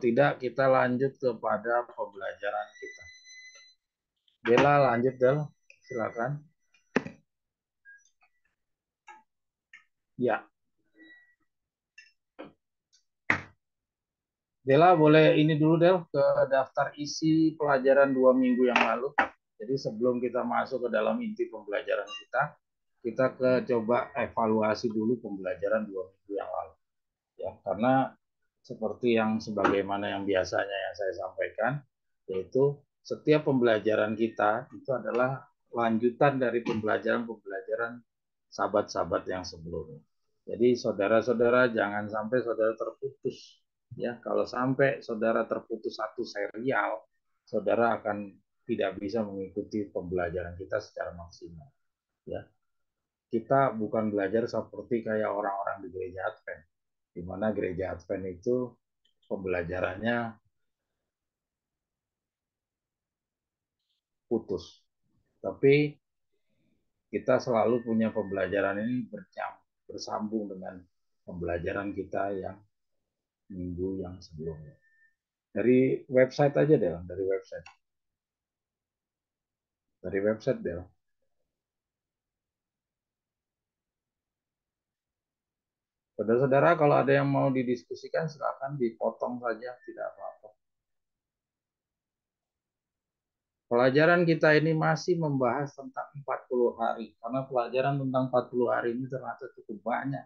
tidak kita lanjut kepada pembelajaran kita. Bella lanjut Del, silakan. Ya. Dela boleh ini dulu Del ke daftar isi pelajaran 2 minggu yang lalu. Jadi sebelum kita masuk ke dalam inti pembelajaran kita coba evaluasi dulu pembelajaran 2 minggu yang lalu. Ya, karena seperti yang sebagaimana yang biasanya yang saya sampaikan, yaitu setiap pembelajaran kita itu adalah lanjutan dari pembelajaran-pembelajaran sahabat-sahabat yang sebelumnya. Jadi saudara-saudara jangan sampai saudara terputus. Ya, kalau sampai saudara terputus satu serial, saudara akan tidak bisa mengikuti pembelajaran kita secara maksimal. Ya, kita bukan belajar seperti kayak orang-orang di gereja Advent, di mana gereja Advent itu pembelajarannya putus. Tapi kita selalu punya pembelajaran ini bersambung dengan pembelajaran kita yang minggu yang sebelumnya. Dari website aja deh, dari website. Dari website deh. Saudara-saudara, kalau ada yang mau didiskusikan, silakan dipotong saja, tidak apa-apa. Pelajaran kita ini masih membahas tentang 40 hari, karena pelajaran tentang 40 hari ini ternyata cukup banyak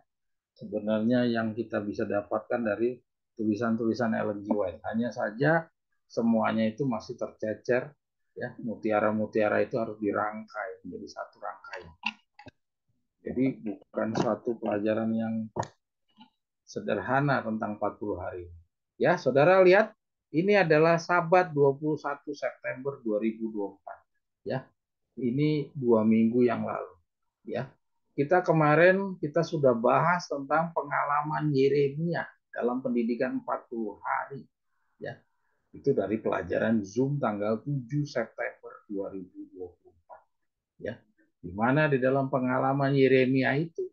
sebenarnya yang kita bisa dapatkan dari tulisan-tulisan Ellen G. White. Hanya saja semuanya itu masih tercecer, ya, mutiara-mutiara itu harus dirangkai menjadi satu rangkaian. Jadi bukan suatu pelajaran yang sederhana tentang 40 hari. Ya, saudara lihat, ini adalah Sabat 21 September 2024. Ya, ini 2 minggu yang lalu. Ya, kita sudah bahas tentang pengalaman Yeremia dalam pendidikan 40 hari. Ya, itu dari pelajaran Zoom tanggal 7 September 2024. Ya, di mana di dalam pengalaman Yeremia itu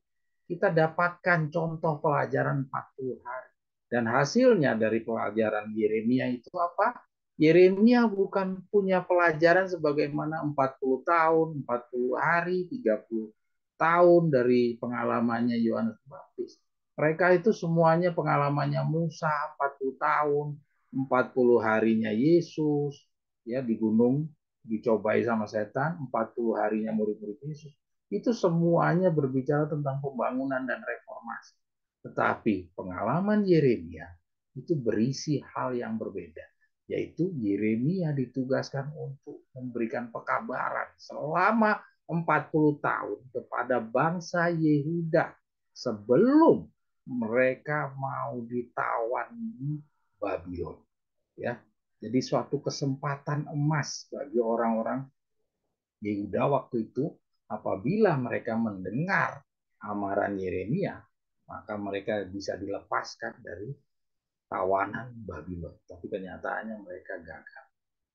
kita dapatkan contoh pelajaran 40 hari. Dan hasilnya dari pelajaran Yeremia itu apa? Yeremia bukan punya pelajaran sebagaimana 40 tahun, 40 hari, 30 tahun dari pengalamannya Yohanes Baptis. Mereka itu semuanya pengalamannya Musa 40 tahun, 40 harinya Yesus, ya, di gunung dicobai sama setan, 40 harinya murid-murid Yesus. Itu semuanya berbicara tentang pembangunan dan reformasi. Tetapi pengalaman Yeremia itu berisi hal yang berbeda, yaitu Yeremia ditugaskan untuk memberikan pekabaran selama 40 tahun kepada bangsa Yehuda sebelum mereka mau ditawan di Babylon. Ya, jadi suatu kesempatan emas bagi orang-orang Yehuda waktu itu apabila mereka mendengar amaran Yeremia, maka mereka bisa dilepaskan dari tawanan Babylon. Tapi kenyataannya mereka gagal.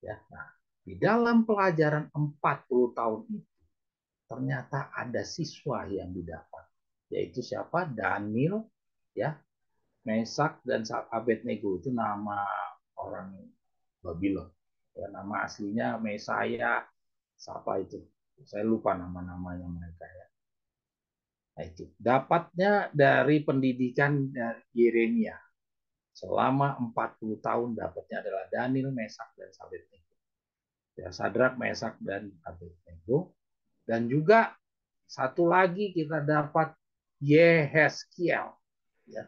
Ya, nah, di dalam pelajaran 40 tahun itu ternyata ada siswa yang didapat, yaitu siapa? Daniel, ya, Mesak dan Abednego itu nama orang Babylon. Ya, nama aslinya Mesaya, siapa itu? Saya lupa nama-namanya mereka ya. Nah, itu dapatnya dari pendidikan dari Yeremia. Selama 40 tahun dapatnya adalah Daniel, Mesak, dan Abednego. Ya, Sadrak, Mesak, dan Abednego. Dan juga satu lagi kita dapat Yehezkiel. Ya.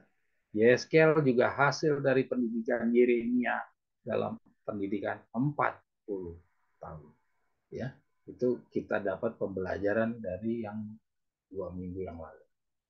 Yehezkiel juga hasil dari pendidikan Yeremia dalam pendidikan 40 tahun. Ya, itu kita dapat pembelajaran dari yang 2 minggu yang lalu.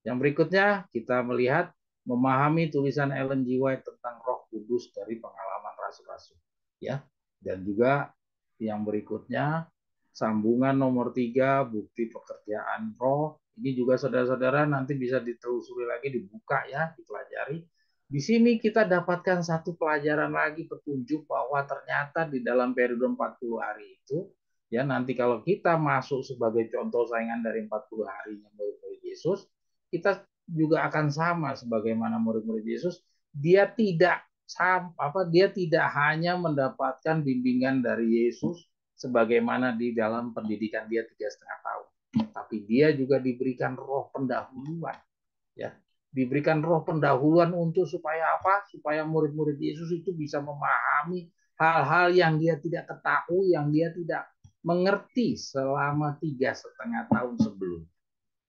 Yang berikutnya kita melihat memahami tulisan Ellen G. White tentang Roh Kudus dari pengalaman rasul-rasul. Ya, dan juga yang berikutnya sambungan nomor 3, bukti pekerjaan roh. Ini juga saudara-saudara nanti bisa ditelusuri lagi, dibuka ya, dipelajari. Di sini kita dapatkan satu pelajaran lagi, petunjuk bahwa ternyata di dalam periode 40 hari itu, ya nanti kalau kita masuk sebagai contoh saingan dari 40 harinya murid-murid Yesus, kita juga akan sama sebagaimana murid-murid Yesus. Dia tidak dia tidak hanya mendapatkan bimbingan dari Yesus sebagaimana di dalam pendidikan dia 3,5 tahun, tapi dia juga diberikan roh pendahuluan, ya, diberikan roh pendahuluan untuk supaya apa? Supaya murid-murid Yesus itu bisa memahami hal-hal yang dia tidak ketahui, yang dia tidak mengerti selama 3,5 tahun sebelum.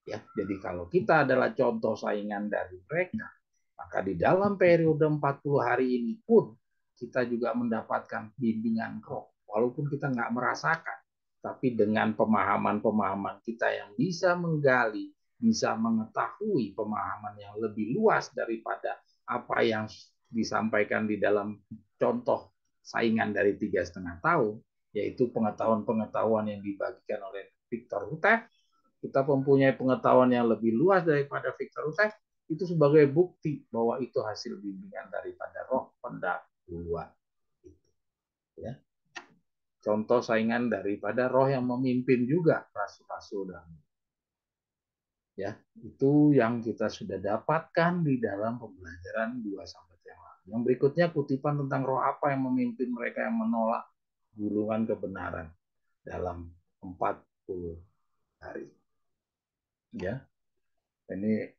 Ya, jadi kalau kita adalah contoh saingan dari mereka, maka di dalam periode 40 hari ini pun kita juga mendapatkan bimbingan roh. Walaupun kita nggak merasakan, tapi dengan pemahaman-pemahaman kita yang bisa menggali, bisa mengetahui pemahaman yang lebih luas daripada apa yang disampaikan di dalam contoh saingan dari 3,5 tahun, yaitu pengetahuan-pengetahuan yang dibagikan oleh Victor Hutef. Kita mempunyai pengetahuan yang lebih luas daripada Victor Hutef, itu sebagai bukti bahwa itu hasil bimbingan daripada roh pendahuluan. Ya. Contoh saingan daripada roh yang memimpin juga rasul-rasul dahulu. Ya, itu yang kita sudah dapatkan di dalam pembelajaran 2 sahabat yang lalu. Yang berikutnya kutipan tentang roh apa yang memimpin mereka yang menolak gulungan kebenaran dalam 40 hari. Ya, ini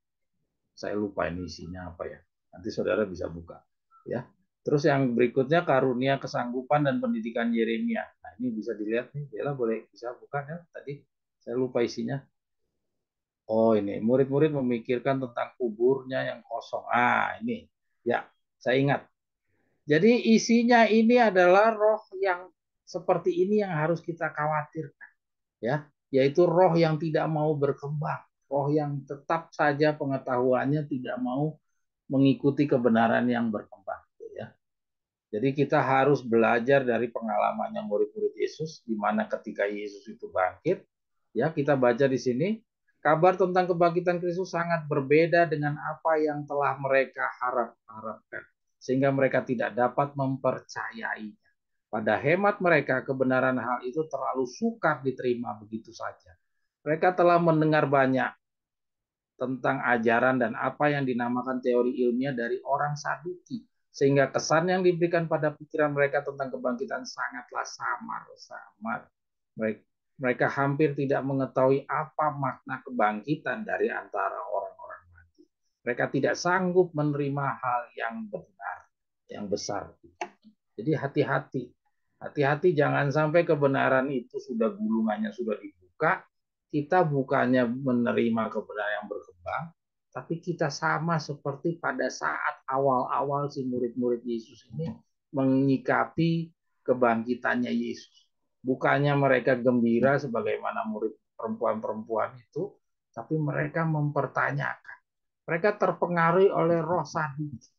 saya lupa ini isinya apa ya. Nanti saudara bisa buka. Ya. Terus yang berikutnya karunia kesanggupan dan pendidikan Yeremia. Nah, ini bisa dilihat nih. Bella boleh bisa buka ya. Tadi saya lupa isinya. Oh, ini murid-murid memikirkan tentang kuburnya yang kosong. Ah, ini. Ya, saya ingat. Jadi isinya ini adalah roh yang seperti ini yang harus kita khawatirkan. Ya, yaitu roh yang tidak mau berkembang, roh yang tetap saja pengetahuannya tidak mau mengikuti kebenaran yang berkembang, ya. Jadi kita harus belajar dari pengalamannya murid-murid Yesus, di mana ketika Yesus itu bangkit, ya kita baca di sini, kabar tentang kebangkitan Kristus sangat berbeda dengan apa yang telah mereka harapkan, sehingga mereka tidak dapat mempercayainya. Pada hemat mereka, kebenaran hal itu terlalu sukar diterima begitu saja. Mereka telah mendengar banyak tentang ajaran dan apa yang dinamakan teori ilmiah dari orang Saduki, sehingga kesan yang diberikan pada pikiran mereka tentang kebangkitan sangatlah samar-samar. Mereka hampir tidak mengetahui apa makna kebangkitan dari antara orang-orang mati. Mereka tidak sanggup menerima hal yang benar, yang besar. Jadi hati-hati. Hati-hati jangan sampai kebenaran itu sudah gulungannya sudah dibuka, kita bukannya menerima kebenaran yang berkembang, Tapi kita sama seperti pada saat awal-awal si murid-murid Yesus ini menyikapi kebangkitannya Yesus. Bukannya mereka gembira sebagaimana murid perempuan-perempuan itu, tapi mereka mempertanyakan. Mereka terpengaruhi oleh roh sadis.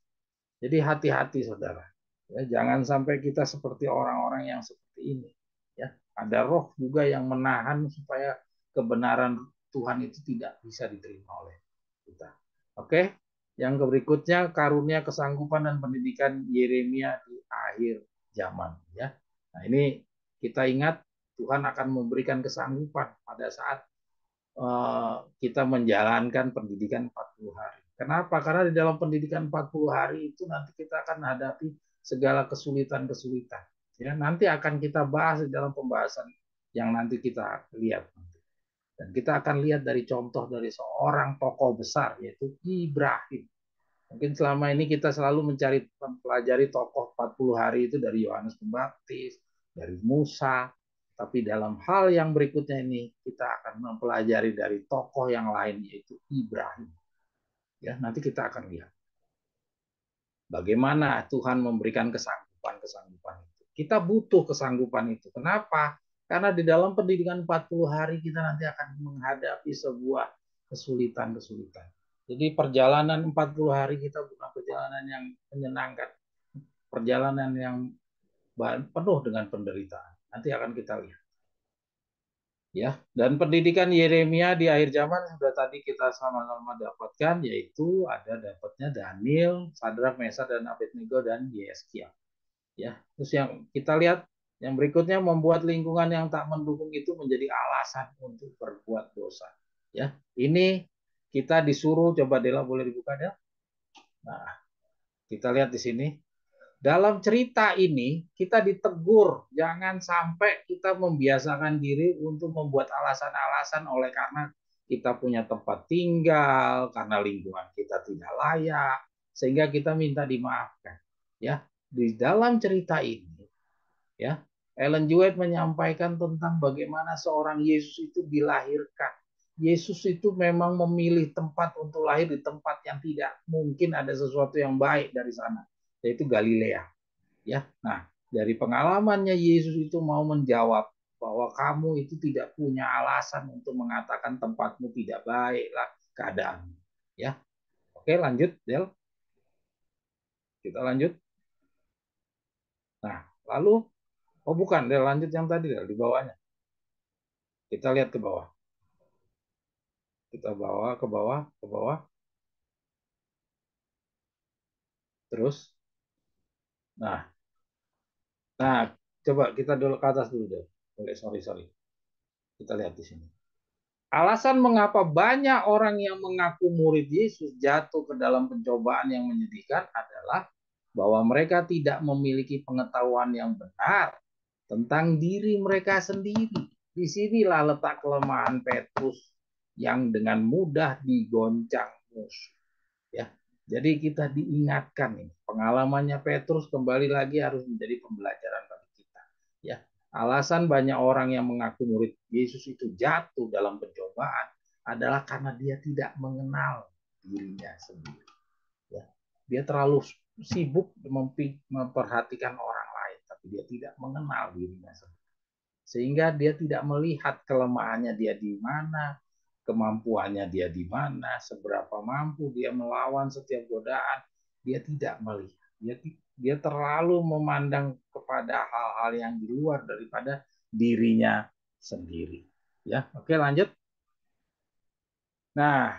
Jadi hati-hati saudara. Ya, jangan sampai kita seperti orang-orang yang seperti ini. Ya, ada roh juga yang menahan supaya kebenaran Tuhan itu tidak bisa diterima oleh kita. Oke, yang berikutnya karunia kesanggupan dan pendidikan Yeremia di akhir zaman. Ya, nah ini kita ingat Tuhan akan memberikan kesanggupan pada saat kita menjalankan pendidikan 40 hari. Kenapa? Karena di dalam pendidikan 40 hari itu nanti kita akan menghadapi segala kesulitan-kesulitan. Ya, nanti akan kita bahas di dalam pembahasan yang nanti kita lihat. Dan kita akan lihat dari contoh dari seorang tokoh besar, yaitu Ibrahim. Mungkin selama ini kita selalu mencari mempelajari tokoh 40 hari itu dari Yohanes Pembaptis, dari Musa, tapi dalam hal yang berikutnya ini kita akan mempelajari dari tokoh yang lain yaitu Ibrahim. Ya, nanti kita akan lihat bagaimana Tuhan memberikan kesanggupan-kesanggupan itu. Kita butuh kesanggupan itu. Kenapa? Karena di dalam pendidikan 40 hari kita nanti akan menghadapi sebuah kesulitan-kesulitan. Jadi perjalanan 40 hari kita bukan perjalanan yang menyenangkan. Perjalanan yang penuh dengan penderitaan. Nanti akan kita lihat. Ya, dan pendidikan Yeremia di akhir zaman sudah tadi kita sama-sama dapatkan, yaitu ada dapatnya Daniel, Sadrak, Mesak, dan Abednego dan Yeskia. Ya, terus yang kita lihat yang berikutnya membuat lingkungan yang tak mendukung itu menjadi alasan untuk berbuat dosa. Ya, ini kita disuruh, coba Dela boleh dibuka ya. Nah, kita lihat di sini. Dalam cerita ini kita ditegur, jangan sampai kita membiasakan diri untuk membuat alasan-alasan oleh karena kita punya tempat tinggal, karena lingkungan kita tidak layak, sehingga kita minta dimaafkan. Ya, di dalam cerita ini, ya, Ellen G. White menyampaikan tentang bagaimana seorang Yesus itu dilahirkan. Yesus itu memang memilih tempat untuk lahir di tempat yang tidak mungkin ada sesuatu yang baik dari sana, yaitu Galilea. Ya, nah dari pengalamannya Yesus itu mau menjawab bahwa kamu itu tidak punya alasan untuk mengatakan tempatmu tidak baiklah keadaan. Ya, oke lanjut, Del. Kita lanjut. Nah, lalu, oh bukan, Del lanjut yang tadi Del di bawahnya. Kita lihat ke bawah. Kita bawa ke bawah, ke bawah. Terus, nah, nah coba kita dulu ke atas dulu Del. Oke, sorry. Kita lihat di sini. Alasan mengapa banyak orang yang mengaku murid Yesus jatuh ke dalam pencobaan yang menyedihkan adalah bahwa mereka tidak memiliki pengetahuan yang benar tentang diri mereka sendiri. Disinilah letak kelemahan Petrus yang dengan mudah digoncang musuh. Ya, jadi kita diingatkan nih, pengalamannya Petrus kembali lagi harus menjadi pembelajaran bagi kita. Ya, alasan banyak orang yang mengaku murid Yesus itu jatuh dalam pencobaan adalah karena dia tidak mengenal dirinya sendiri. Ya, dia terlalu sibuk memperhatikan orang lain, tapi dia tidak mengenal dirinya sendiri. Sehingga dia tidak melihat kelemahannya dia di mana, kemampuannya dia di mana, seberapa mampu dia melawan setiap godaan, dia tidak melihat. Dia terlalu memandang kepada hal-hal yang di luar daripada dirinya sendiri. Ya, oke lanjut. Nah,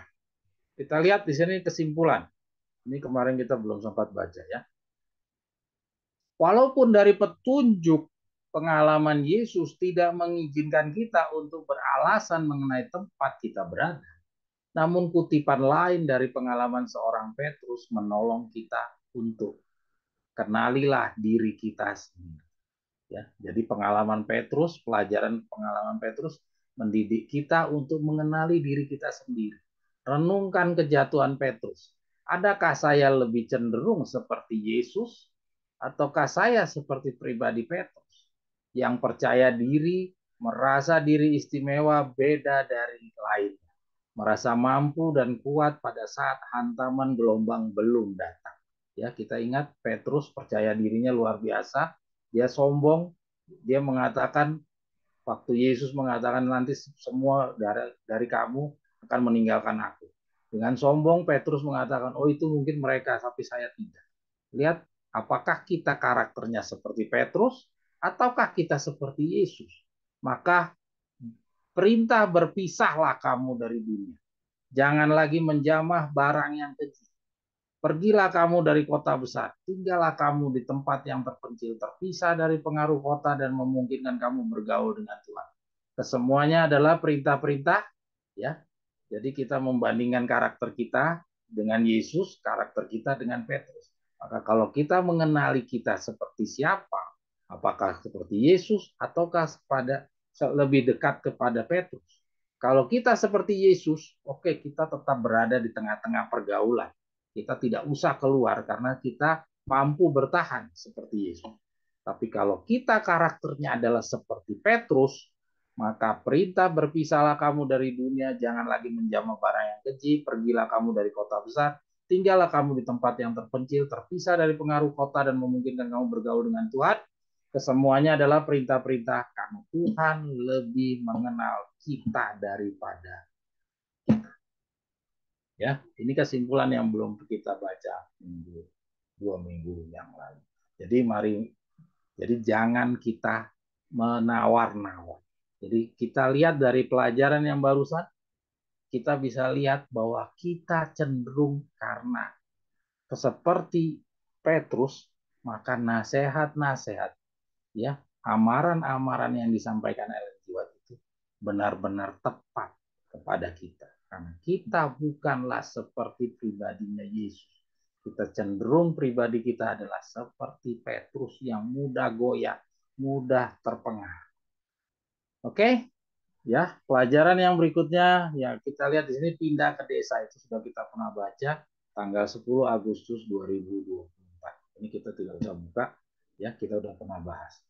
kita lihat di sini kesimpulan. Ini kemarin kita belum sempat baca ya. Walaupun dari petunjuk pengalaman Yesus tidak mengizinkan kita untuk beralasan mengenai tempat kita berada, namun kutipan lain dari pengalaman seorang Petrus menolong kita untuk kenalilah diri kita sendiri. Ya, jadi pengalaman Petrus, pelajaran pengalaman Petrus mendidik kita untuk mengenali diri kita sendiri. Renungkan kejatuhan Petrus. Adakah saya lebih cenderung seperti Yesus ataukah saya seperti pribadi Petrus yang percaya diri, merasa diri istimewa beda dari lainnya? merasa mampu dan kuat pada saat hantaman gelombang belum datang. Ya, kita ingat Petrus percaya dirinya luar biasa, dia sombong, dia mengatakan waktu Yesus mengatakan nanti semua dari kamu akan meninggalkan aku. Dengan sombong Petrus mengatakan, oh itu mungkin mereka, tapi saya tidak. Lihat, apakah kita karakternya seperti Petrus ataukah kita seperti Yesus? Maka perintah berpisahlah kamu dari dunia. Jangan lagi menjamah barang yang keji. Pergilah kamu dari kota besar, tinggallah kamu di tempat yang terpencil, terpisah dari pengaruh kota dan memungkinkan kamu bergaul dengan Tuhan. Kesemuanya adalah perintah-perintah, ya. Jadi kita membandingkan karakter kita dengan Yesus, karakter kita dengan Petrus. Maka kalau kita mengenali kita seperti siapa, apakah seperti Yesus ataukah lebih dekat kepada Petrus? Kalau kita seperti Yesus, oke, kita tetap berada di tengah-tengah pergaulan. Kita tidak usah keluar karena kita mampu bertahan seperti Yesus. Tapi kalau kita karakternya adalah seperti Petrus, maka perintah berpisahlah kamu dari dunia, jangan lagi menjamah barang yang keji, pergilah kamu dari kota besar, tinggallah kamu di tempat yang terpencil, terpisah dari pengaruh kota dan memungkinkan kamu bergaul dengan Tuhan. Kesemuanya adalah perintah-perintah karena Tuhan lebih mengenal kita daripada ya. Ini kesimpulan yang belum kita baca dua minggu yang lalu. Jadi jangan kita menawar-nawar. Jadi kita lihat dari pelajaran yang barusan, kita bisa lihat bahwa kita cenderung karena seperti Petrus, maka nasihat-nasihat, ya, amaran-amaran yang disampaikan Ellen G. White itu benar-benar tepat kepada kita. Karena kita bukanlah seperti pribadinya Yesus. Kita cenderung pribadi kita adalah seperti Petrus yang mudah goyah, mudah terpengaruh. Oke? Ya, pelajaran yang berikutnya ya kita lihat di sini pindah ke desa itu sudah kita pernah baca tanggal 10 Agustus 2024. Ini kita tidak usah buka ya, kita udah pernah bahas.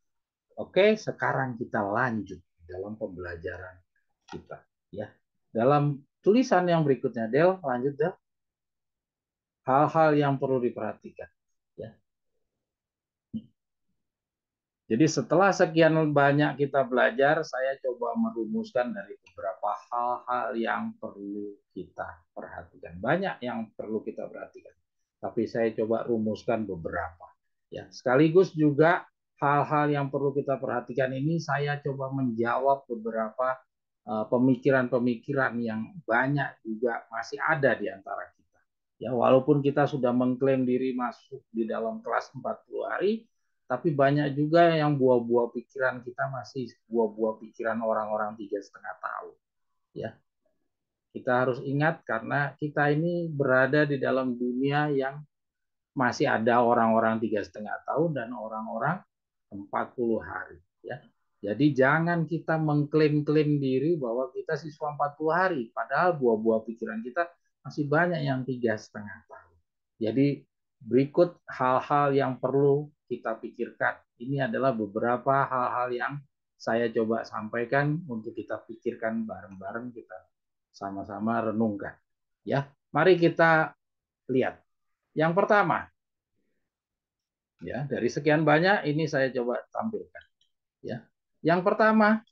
Oke, sekarang kita lanjut dalam pembelajaran kita ya. Dalam tulisan yang berikutnya Del, lanjut Del. Hal-hal yang perlu diperhatikan ya. Jadi setelah sekian banyak kita belajar, saya coba merumuskan dari beberapa hal-hal yang perlu kita perhatikan. Banyak yang perlu kita perhatikan, tapi saya coba rumuskan beberapa. Ya, sekaligus juga hal-hal yang perlu kita perhatikan ini saya coba menjawab beberapa pemikiran-pemikiran yang banyak juga masih ada di antara kita. Ya, walaupun kita sudah mengklaim diri masuk di dalam kelas 40 hari, tapi banyak juga yang buah-buah pikiran kita masih buah-buah pikiran orang-orang 3,5 tahun. Ya, kita harus ingat karena kita ini berada di dalam dunia yang masih ada orang-orang 3,5 tahun dan orang-orang 40 hari. Ya, jadi jangan kita mengklaim-klaim diri bahwa kita siswa 40 hari, padahal buah-buah pikiran kita masih banyak yang 3,5 tahun. Jadi berikut hal-hal yang perlu kita pikirkan. Ini adalah beberapa hal-hal yang saya coba sampaikan untuk kita pikirkan bareng-bareng, kita sama-sama renungkan. Ya, mari kita lihat. Yang pertama, ya, dari sekian banyak ini saya coba tampilkan. Ya, yang pertama,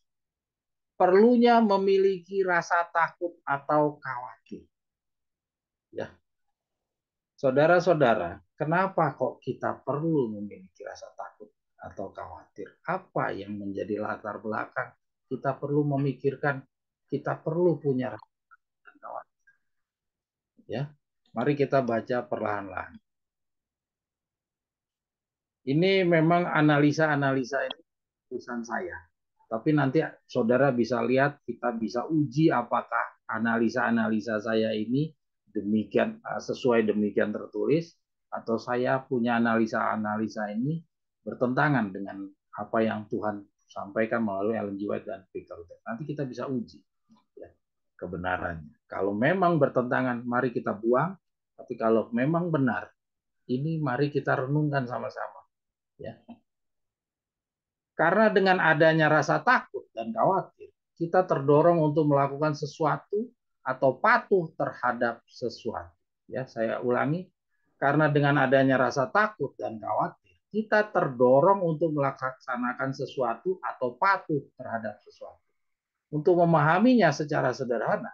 perlunya memiliki rasa takut atau khawatir. Ya, saudara-saudara, kenapa kok kita perlu memiliki rasa takut atau khawatir? Apa yang menjadi latar belakang kita perlu memikirkan, kita perlu punya rasa takut dan khawatir? Ya, mari kita baca perlahan-lahan. Ini memang analisa-analisa ini tulisan saya. Tapi nanti saudara bisa lihat, kita bisa uji apakah analisa-analisa saya ini demikian sesuai demikian tertulis, atau saya punya analisa-analisa ini bertentangan dengan apa yang Tuhan sampaikan melalui Ellen G. White dan Victor Utek. Nanti kita bisa uji ya, kebenarannya. Kalau memang bertentangan, mari kita buang. Tapi kalau memang benar, ini mari kita renungkan sama-sama. Ya. Karena dengan adanya rasa takut dan khawatir, kita terdorong untuk melakukan sesuatu atau patuh terhadap sesuatu. Ya, saya ulangi, karena dengan adanya rasa takut dan khawatir, kita terdorong untuk melaksanakan sesuatu atau patuh terhadap sesuatu. Untuk memahaminya secara sederhana,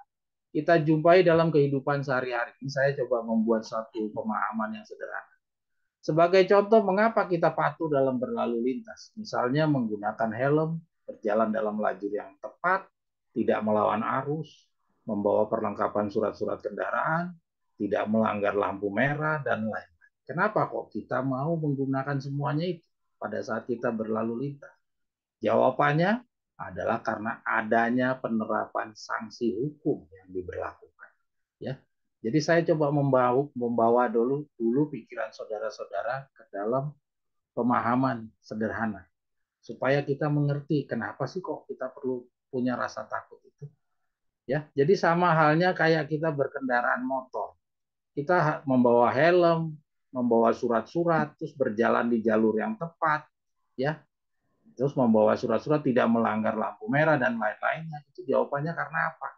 kita jumpai dalam kehidupan sehari-hari. Ini saya coba membuat satu pemahaman yang sederhana. Sebagai contoh, mengapa kita patuh dalam berlalu lintas? Misalnya menggunakan helm, berjalan dalam lajur yang tepat, tidak melawan arus, membawa perlengkapan surat-surat kendaraan, tidak melanggar lampu merah, dan lain-lain. Kenapa kok kita mau menggunakan semuanya itu pada saat kita berlalu lintas? Jawabannya adalah karena adanya penerapan sanksi hukum yang diberlakukan. Ya, jadi saya coba membawa dulu pikiran saudara-saudara ke dalam pemahaman sederhana supaya kita mengerti kenapa sih kok kita perlu punya rasa takut itu. Ya, jadi sama halnya kayak kita berkendaraan motor. Kita membawa helm, membawa surat-surat, terus berjalan di jalur yang tepat, ya. Terus membawa surat-surat tidak melanggar lampu merah dan lain-lainnya. Itu jawabannya karena apa?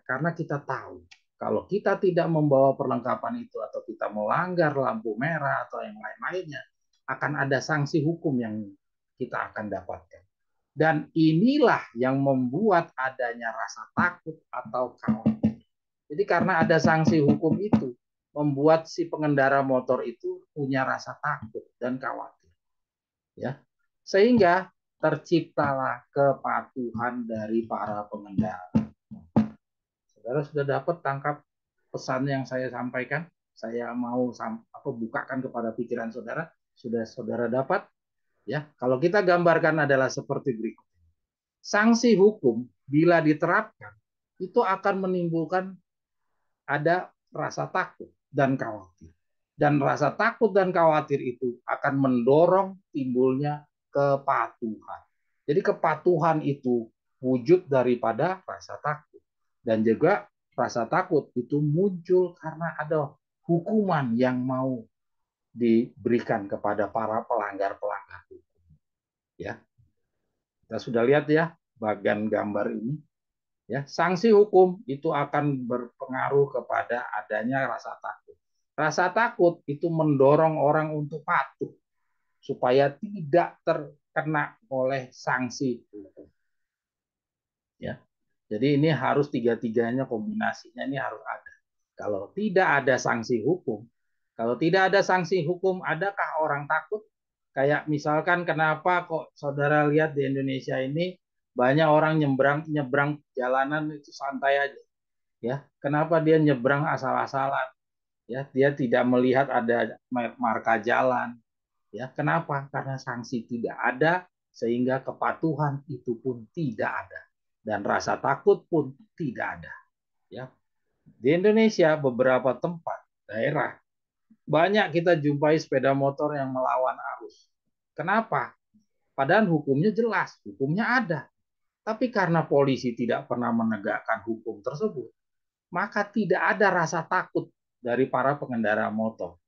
Karena kita tahu kalau kita tidak membawa perlengkapan itu atau kita melanggar lampu merah atau yang lain-lainnya, akan ada sanksi hukum yang kita akan dapatkan. Dan inilah yang membuat adanya rasa takut atau khawatir. Jadi karena ada sanksi hukum itu, membuat si pengendara motor itu punya rasa takut dan khawatir. Ya, sehingga terciptalah kepatuhan dari para pengendara. Saudara sudah dapat tangkap pesan yang saya sampaikan? Saya mau bukakan kepada pikiran saudara. Sudah saudara dapat? Ya, kalau kita gambarkan adalah seperti berikut. Sanksi hukum bila diterapkan itu akan menimbulkan ada rasa takut dan khawatir. Dan rasa takut dan khawatir itu akan mendorong timbulnya kepatuhan. Jadi kepatuhan itu wujud daripada rasa takut. Dan juga rasa takut itu muncul karena ada hukuman yang mau diberikan kepada para pelanggar-pelanggar hukum. Ya, kita sudah lihat ya bagian gambar ini. Ya, sanksi hukum itu akan berpengaruh kepada adanya rasa takut. Rasa takut itu mendorong orang untuk patuh supaya tidak terkena oleh sanksi hukum. Ya, jadi ini harus tiga-tiganya kombinasinya ini harus ada. Kalau tidak ada sanksi hukum, adakah orang takut? Kayak misalkan kenapa kok saudara lihat di Indonesia ini banyak orang nyebrang jalanan itu santai aja. Ya, kenapa dia nyebrang asal-asalan? Ya, dia tidak melihat ada marka jalan. Ya, kenapa? Karena sanksi tidak ada sehingga kepatuhan itu pun tidak ada dan rasa takut pun tidak ada. Ya, di Indonesia beberapa tempat daerah banyak kita jumpai sepeda motor yang melawan arus. Kenapa? Padahal hukumnya jelas, hukumnya ada. Tapi karena polisi tidak pernah menegakkan hukum tersebut, maka tidak ada rasa takut dari para pengendara motor.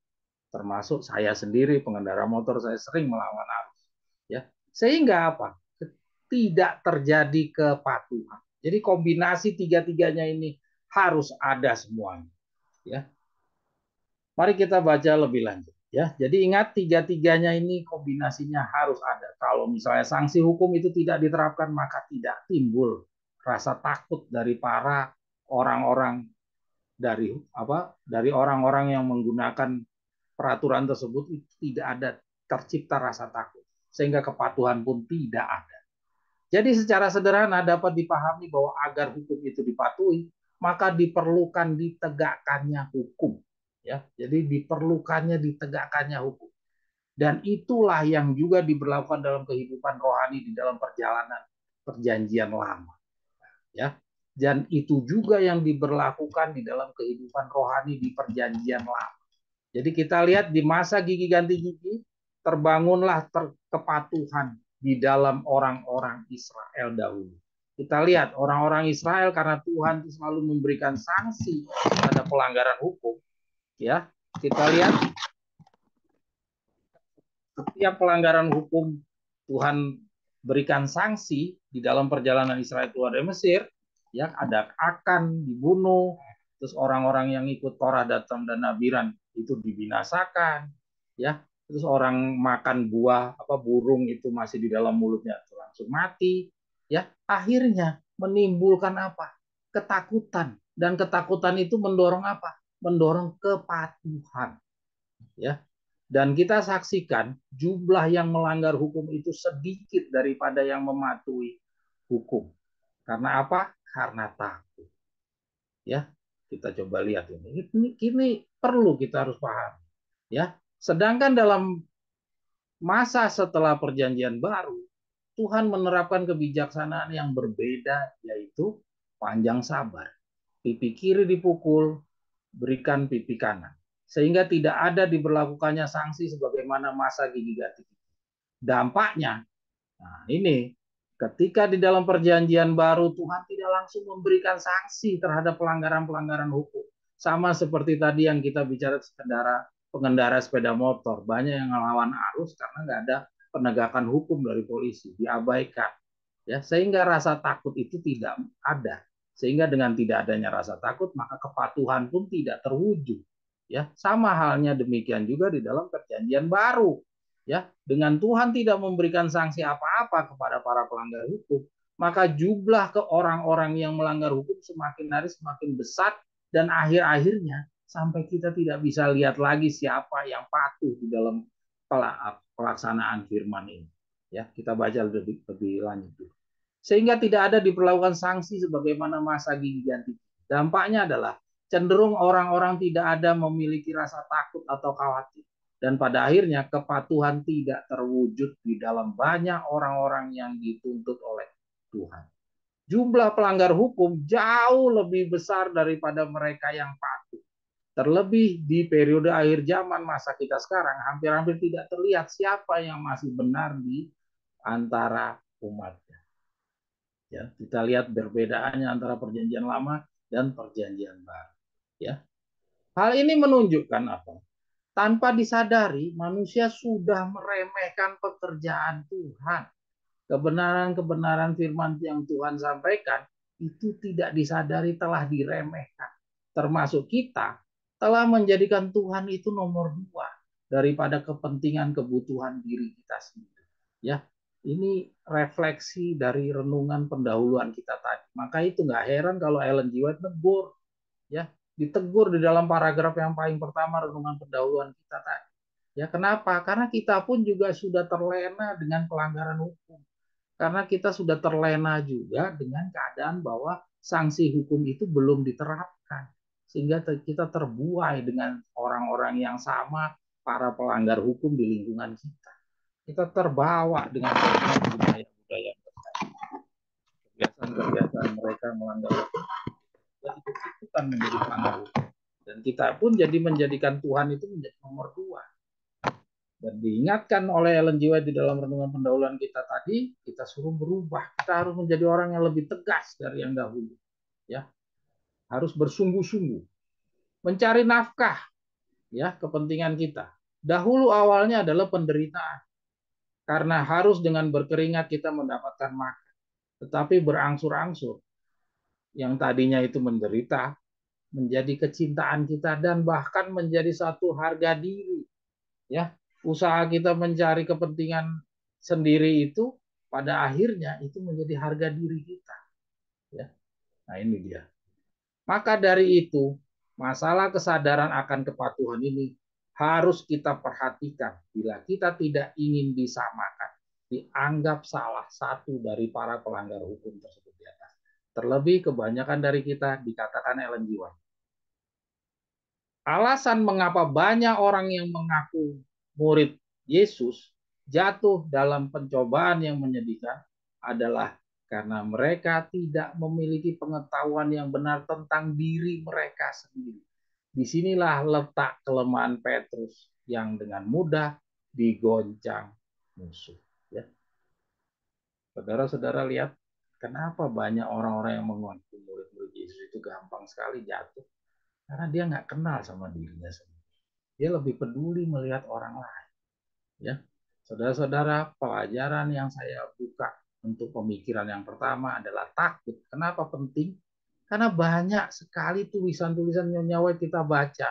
Termasuk saya sendiri pengendara motor, saya sering melawan arus. Ya, sehingga apa? Tidak terjadi kepatuhan. Jadi kombinasi tiga-tiganya ini harus ada semuanya. Ya, mari kita baca lebih lanjut. Ya, jadi ingat tiga-tiganya ini kombinasinya harus ada. Kalau misalnya sanksi hukum itu tidak diterapkan, maka tidak timbul rasa takut dari para orang-orang dari orang-orang yang menggunakan peraturan tersebut, itu tidak ada tercipta rasa takut sehingga kepatuhan pun tidak ada. Jadi secara sederhana dapat dipahami bahwa agar hukum itu dipatuhi, maka diperlukan ditegakkannya hukum. Ya, jadi diperlukannya ditegakkannya hukum. Dan itulah yang juga diberlakukan dalam kehidupan rohani di dalam perjalanan perjanjian lama. Ya, dan itu juga yang diberlakukan di dalam kehidupan rohani di perjanjian lama. Jadi kita lihat di masa gigi ganti gigi, terbangunlah kepatuhan di dalam orang-orang Israel dahulu. Kita lihat orang-orang Israel karena Tuhan selalu memberikan sanksi pada pelanggaran hukum. Ya, kita lihat setiap pelanggaran hukum Tuhan berikan sanksi di dalam perjalanan Israel keluar dari Mesir. ya ada akan dibunuh, terus orang-orang yang ikut Korah, Datang dan Abiram itu dibinasakan, ya. Terus orang makan buah burung itu masih di dalam mulutnya langsung mati, ya. Akhirnya menimbulkan apa? Ketakutan, dan ketakutan itu mendorong apa? Mendorong kepatuhan, ya. Dan kita saksikan jumlah yang melanggar hukum itu sedikit daripada yang mematuhi hukum. Karena apa? Karena takut. Ya, kita coba lihat ini. Ini perlu kita harus paham. Ya, sedangkan dalam masa setelah perjanjian baru, Tuhan menerapkan kebijaksanaan yang berbeda, yaitu panjang sabar. Pipi kiri dipukul, berikan pipi kanan. Sehingga tidak ada diberlakukannya sanksi sebagaimana masa gigi ganti. Dampaknya, nah ini ketika di dalam perjanjian baru Tuhan tidak langsung memberikan sanksi terhadap pelanggaran-pelanggaran hukum. Sama seperti tadi yang kita bicara pengendara sepeda motor. Banyak yang ngelawan arus karena nggak ada penegakan hukum dari polisi, diabaikan. Ya, sehingga rasa takut itu tidak ada. Sehingga dengan tidak adanya rasa takut, maka kepatuhan pun tidak terwujud. Ya, sama halnya demikian juga di dalam perjanjian baru. Ya, dengan Tuhan tidak memberikan sanksi apa-apa kepada para pelanggar hukum, maka jumlah ke orang-orang yang melanggar hukum semakin hari semakin besar, dan akhir-akhirnya sampai kita tidak bisa lihat lagi siapa yang patuh di dalam pelaksanaan firman ini. Ya, kita baca lebih lanjut. Sehingga tidak ada diperlakukan sanksi sebagaimana masa gigi ganti. Dampaknya adalah cenderung orang-orang tidak ada memiliki rasa takut atau khawatir. Dan pada akhirnya kepatuhan tidak terwujud di dalam banyak orang-orang yang dituntut oleh Tuhan. Jumlah pelanggar hukum jauh lebih besar daripada mereka yang patuh. Terlebih di periode akhir zaman masa kita sekarang, hampir-hampir tidak terlihat siapa yang masih benar di antara umat. Ya, kita lihat perbedaannya antara perjanjian lama dan perjanjian baru. Ya, hal ini menunjukkan apa? Tanpa disadari, manusia sudah meremehkan pekerjaan Tuhan. Kebenaran-kebenaran firman yang Tuhan sampaikan itu tidak disadari telah diremehkan. Termasuk kita telah menjadikan Tuhan itu nomor 2 daripada kepentingan kebutuhan diri kita sendiri. Ya, ini refleksi dari renungan pendahuluan kita tadi. Maka itu nggak heran kalau Ellen G. White tegur, ya, ditegur di dalam paragraf yang paling pertama renungan pendahuluan kita tadi. Ya, kenapa? Karena kita pun juga sudah terlena dengan pelanggaran hukum. Karena kita sudah terlena juga dengan keadaan bahwa sanksi hukum itu belum diterapkan. Sehingga kita terbuai dengan orang-orang yang sama, para pelanggar hukum di lingkungan kita. Kita terbawa dengan budaya-budaya kebiasaan-kebiasaan mereka melanggar hukum. Dan ikut-ikutan menjadi pelanggar hukum. Dan kita pun jadi menjadikan Tuhan itu menjadi nomor 2. Dan diingatkan oleh Ellen G. White di dalam renungan pendahuluan kita tadi, kita suruh berubah. Kita harus menjadi orang yang lebih tegas dari yang dahulu. Ya, harus bersungguh-sungguh mencari nafkah, ya, kepentingan kita. Dahulu awalnya adalah penderitaan. Karena harus dengan berkeringat kita mendapatkan makan. Tetapi berangsur-angsur yang tadinya itu menderita menjadi kecintaan kita dan bahkan menjadi satu harga diri. Ya, usaha kita mencari kepentingan sendiri itu pada akhirnya itu menjadi harga diri kita. Ya. Nah, ini dia. Maka dari itu, masalah kesadaran akan kepatuhan ini harus kita perhatikan bila kita tidak ingin disamakan, dianggap salah satu dari para pelanggar hukum tersebut di atas. Terlebih kebanyakan dari kita dikatakan Ellen G. White. Alasan mengapa banyak orang yang mengaku murid Yesus jatuh dalam pencobaan yang menyedihkan adalah karena mereka tidak memiliki pengetahuan yang benar tentang diri mereka sendiri. Disinilah letak kelemahan Petrus yang dengan mudah digoncang musuh. Ya. Saudara-saudara lihat, kenapa banyak orang-orang yang mengaku murid-murid Yesus itu gampang sekali jatuh? Karena dia nggak kenal sama dirinya sendiri. Dia lebih peduli melihat orang lain. Ya, saudara-saudara, pelajaran yang saya buka untuk pemikiran yang pertama adalah takut. Kenapa penting? Karena banyak sekali tulisan-tulisan Nyonya White kita baca.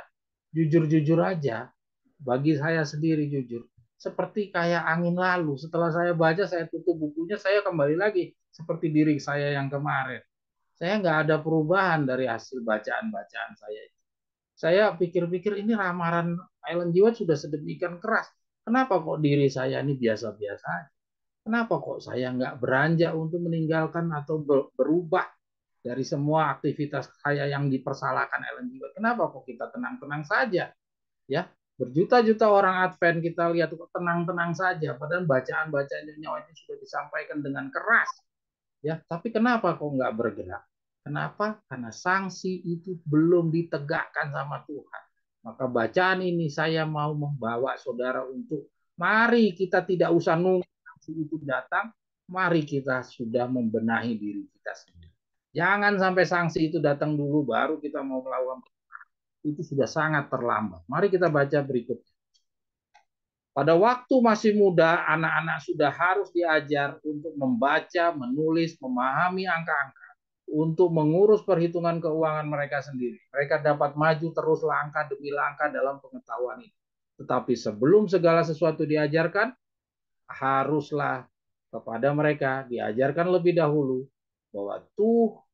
Jujur-jujur aja, bagi saya sendiri jujur, seperti kayak angin lalu. Setelah saya baca, saya tutup bukunya, saya kembali lagi seperti diri saya yang kemarin. Saya nggak ada perubahan dari hasil bacaan-bacaan saya. Saya pikir-pikir ini ramalan Ellen G. White sudah sedemikian keras. Kenapa kok diri saya ini biasa-biasa aja? Kenapa kok saya nggak beranjak untuk meninggalkan atau berubah dari semua aktivitas saya yang dipersalahkan Ellen G. White? Kenapa kok kita tenang-tenang saja? Ya, berjuta-juta orang Advent kita lihat kok tenang-tenang saja, padahal bacaan-bacaan Nyonya White ini sudah disampaikan dengan keras. Ya, tapi kenapa kok nggak bergerak? Kenapa? Karena sanksi itu belum ditegakkan sama Tuhan. Maka bacaan ini saya mau membawa saudara untuk mari kita tidak usah nunggu sanksi itu datang, mari kita sudah membenahi diri kita sendiri. Jangan sampai sanksi itu datang dulu baru kita mau melakukan, itu sudah sangat terlambat. Mari kita baca berikutnya. Pada waktu masih muda, anak-anak sudah harus diajar untuk membaca, menulis, memahami angka-angka, untuk mengurus perhitungan keuangan mereka sendiri. Mereka dapat maju terus langkah demi langkah dalam pengetahuan ini. Tetapi sebelum segala sesuatu diajarkan, haruslah kepada mereka diajarkan lebih dahulu bahwa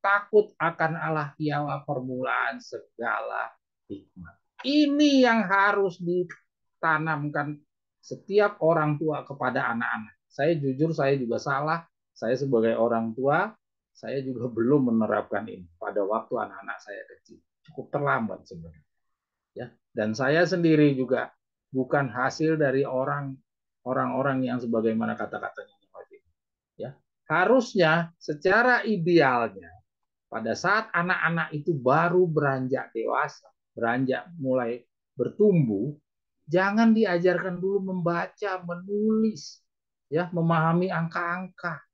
takut akan Allah ialah permulaan segala hikmat. Ini yang harus ditanamkan setiap orang tua kepada anak-anak. Saya jujur, saya juga salah. Saya sebagai orang tua, saya juga belum menerapkan ini pada waktu anak-anak saya kecil. Cukup terlambat sebenarnya. Ya, dan saya sendiri juga bukan hasil dari orang-orang yang sebagaimana kata-katanya. Ya, harusnya secara idealnya pada saat anak-anak itu baru beranjak dewasa, beranjak mulai bertumbuh, jangan diajarkan dulu membaca, menulis, ya, memahami angka-angka.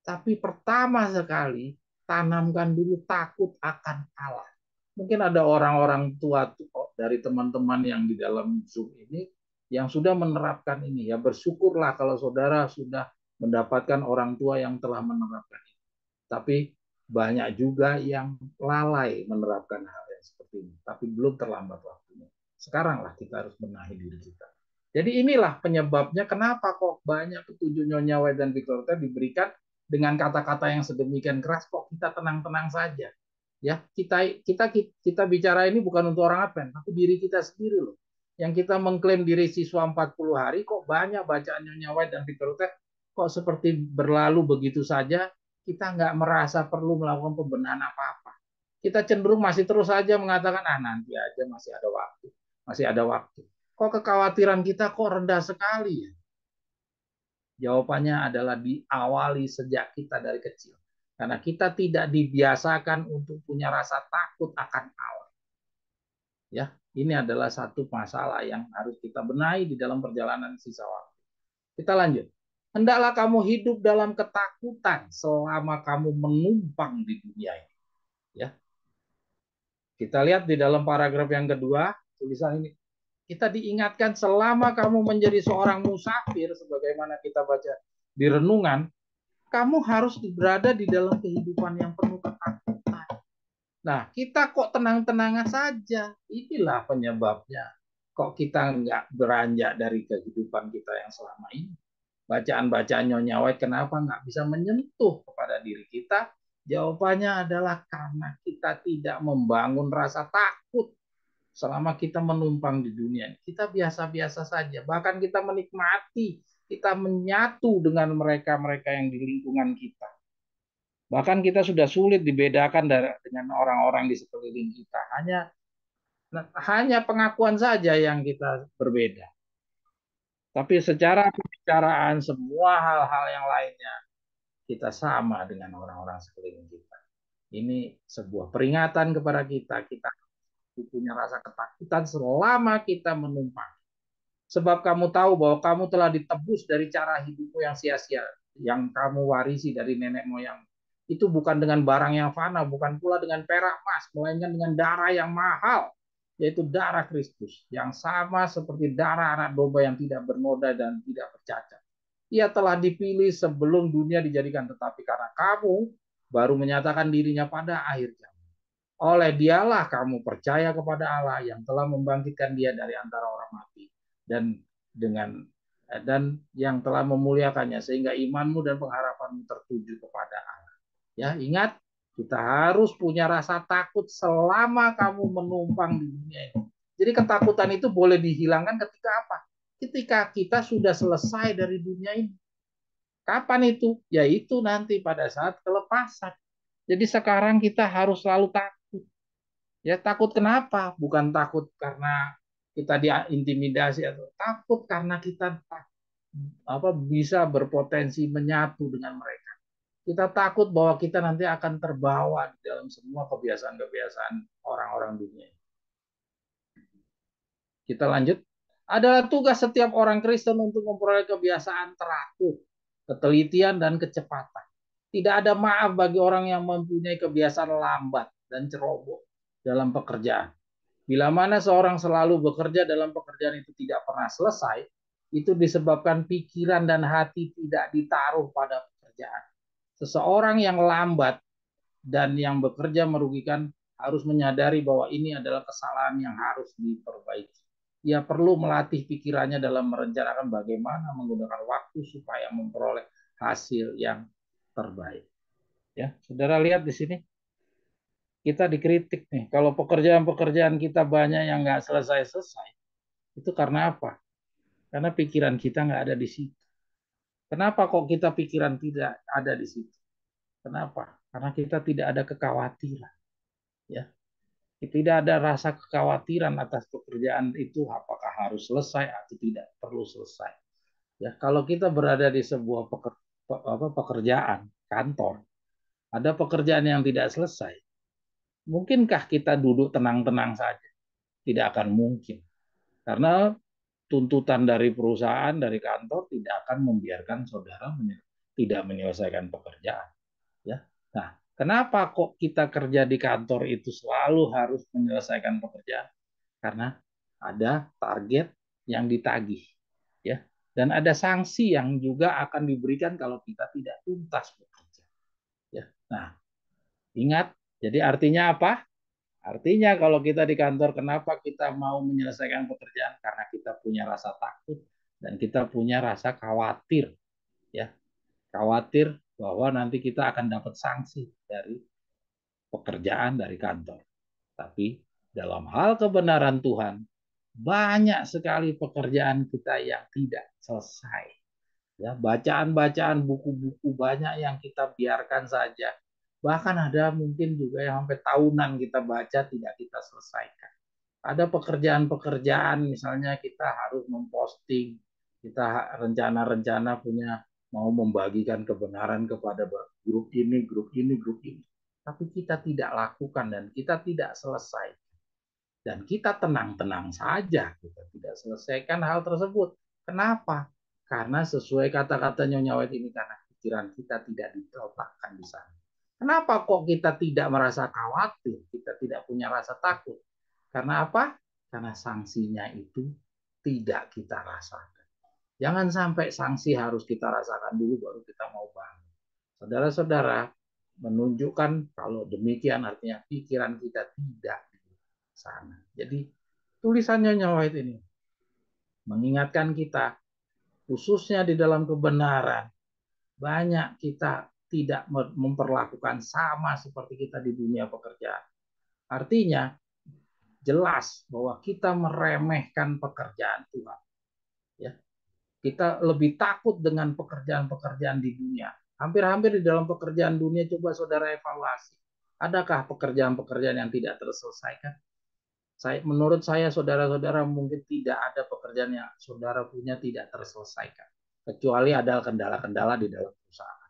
Tapi pertama sekali tanamkan dulu takut akan Allah. Mungkin ada orang-orang tua dari teman-teman yang di dalam Zoom ini yang sudah menerapkan ini. Ya bersyukurlah kalau saudara sudah mendapatkan orang tua yang telah menerapkan ini. Tapi banyak juga yang lalai menerapkan hal yang seperti ini. Tapi belum terlambat waktunya. Sekaranglah kita harus benahi diri kita. Jadi inilah penyebabnya kenapa kok banyak petunjuk Nyonya White dan Victor diberikan dengan kata-kata yang sedemikian keras, kok kita tenang-tenang saja. Ya, kita bicara ini bukan untuk orang Advent, tapi diri kita sendiri loh. Yang kita mengklaim diri siswa 40 hari, kok banyak bacaan Nyonya White dan Victor kok seperti berlalu begitu saja, kita nggak merasa perlu melakukan pembenahan apa-apa. Kita cenderung masih terus saja mengatakan, nanti aja masih ada waktu. Masih ada waktu. Kok kekhawatiran kita kok rendah sekali ya? Jawabannya adalah diawali sejak kita dari kecil. Karena kita tidak dibiasakan untuk punya rasa takut akan Allah. Ya, ini adalah satu masalah yang harus kita benahi di dalam perjalanan sisa waktu. Kita lanjut. Hendaklah kamu hidup dalam ketakutan selama kamu menumpang di dunia ini. Ya. Kita lihat di dalam paragraf yang kedua, tulisan ini. Kita diingatkan selama kamu menjadi seorang musafir, sebagaimana kita baca di renungan, kamu harus berada di dalam kehidupan yang penuh ketakutan. Nah, kita kok tenang-tenangan saja. Inilah penyebabnya. Kok kita nggak beranjak dari kehidupan kita yang selama ini. Bacaan-bacaan Nyonya White kenapa nggak bisa menyentuh kepada diri kita? Jawabannya adalah karena kita tidak membangun rasa takut selama kita menumpang di dunia. Kita biasa-biasa saja. Bahkan kita menikmati, kita menyatu dengan mereka-mereka yang di lingkungan kita. Bahkan kita sudah sulit dibedakan dengan orang-orang di sekeliling kita. Hanya pengakuan saja yang kita berbeda. Tapi secara pembicaraan semua hal-hal yang lainnya kita sama dengan orang-orang sekeliling kita. Ini sebuah peringatan kepada kita. Kita punya rasa ketakutan selama kita menumpang. Sebab kamu tahu bahwa kamu telah ditebus dari cara hidupmu yang sia-sia, yang kamu warisi dari nenek moyang. Itu bukan dengan barang yang fana, bukan pula dengan perak emas, melainkan dengan darah yang mahal, yaitu darah Kristus, yang sama seperti darah anak domba yang tidak bernoda dan tidak bercacat. Ia telah dipilih sebelum dunia dijadikan, tetapi karena kamu baru menyatakan dirinya pada akhir zaman. Oleh dialah kamu percaya kepada Allah yang telah membangkitkan dia dari antara orang mati dan dengan dan yang telah memuliakannya sehingga imanmu dan pengharapanmu tertuju kepada Allah. Ya, ingat kita harus punya rasa takut selama kamu menumpang di dunia ini. Jadi ketakutan itu boleh dihilangkan ketika apa? Ketika kita sudah selesai dari dunia ini. Kapan itu? Yaitu nanti pada saat kelepasan. Jadi sekarang kita harus selalu takut. Ya takut kenapa? Bukan takut karena kita diintimidasi atau takut karena kita bisa berpotensi menyatu dengan mereka. Kita takut bahwa kita nanti akan terbawa di dalam semua kebiasaan-kebiasaan orang-orang dunia. Kita lanjut. Adalah tugas setiap orang Kristen untuk memperoleh kebiasaan teratur, ketelitian, dan kecepatan. Tidak ada maaf bagi orang yang mempunyai kebiasaan lambat dan ceroboh dalam pekerjaan. Bila mana seorang selalu bekerja dalam pekerjaan itu tidak pernah selesai, itu disebabkan pikiran dan hati tidak ditaruh pada pekerjaan. Seseorang yang lambat dan yang bekerja merugikan harus menyadari bahwa ini adalah kesalahan yang harus diperbaiki. Ia perlu melatih pikirannya dalam merencanakan bagaimana menggunakan waktu supaya memperoleh hasil yang terbaik. Ya, saudara lihat di sini kita dikritik nih. Kalau pekerjaan-pekerjaan kita banyak yang nggak selesai-selesai, itu karena apa? Karena pikiran kita nggak ada di situ. Kenapa kok kita pikiran tidak ada di situ? Kenapa? Karena kita tidak ada kekhawatiran. Ya, tidak ada rasa kekhawatiran atas pekerjaan itu apakah harus selesai atau tidak perlu selesai. Ya, kalau kita berada di sebuah pekerjaan kantor, ada pekerjaan yang tidak selesai, mungkinkah kita duduk tenang-tenang saja? Tidak akan mungkin. Karena tuntutan dari perusahaan, dari kantor tidak akan membiarkan saudara tidak menyelesaikan pekerjaan. Ya. Nah, kenapa kok kita kerja di kantor itu selalu harus menyelesaikan pekerjaan? Karena ada target yang ditagih, ya, dan ada sanksi yang juga akan diberikan kalau kita tidak tuntas bekerja. Ya. Nah, ingat, jadi artinya apa? Artinya kalau kita di kantor, kenapa kita mau menyelesaikan pekerjaan? Karena kita punya rasa takut dan kita punya rasa khawatir, ya, khawatir bahwa nanti kita akan dapat sanksi dari pekerjaan dari kantor. Tapi dalam hal kebenaran Tuhan, banyak sekali pekerjaan kita yang tidak selesai. Ya, bacaan-bacaan buku-buku banyak yang kita biarkan saja. Bahkan ada mungkin juga yang sampai tahunan kita baca tidak kita selesaikan. Ada pekerjaan-pekerjaan misalnya kita harus memposting, kita rencana-rencana punya mau membagikan kebenaran kepada grup ini, grup ini, grup ini. Tapi kita tidak lakukan dan kita tidak selesai. Dan kita tenang-tenang saja, kita tidak selesaikan hal tersebut. Kenapa? Karena sesuai kata-kata Nyonya White ini, karena pikiran kita tidak diletakkan di sana. Kenapa kok kita tidak merasa khawatir, kita tidak punya rasa takut? Karena apa? Karena sanksinya itu tidak kita rasakan. Jangan sampai sanksi harus kita rasakan dulu baru kita mau bangun. Saudara-saudara, menunjukkan kalau demikian artinya pikiran kita tidak di sana. Jadi tulisannya Nyawa ini mengingatkan kita, khususnya di dalam kebenaran, banyak kita tidak memperlakukan sama seperti kita di dunia pekerjaan. Artinya, jelas bahwa kita meremehkan pekerjaan Tuhan. Ya, kita lebih takut dengan pekerjaan-pekerjaan di dunia. Hampir-hampir di dalam pekerjaan dunia, coba saudara evaluasi. Adakah pekerjaan-pekerjaan yang tidak terselesaikan? Menurut saya, saudara-saudara, mungkin tidak ada pekerjaan yang saudara punya tidak terselesaikan. Kecuali ada kendala-kendala di dalam perusahaan.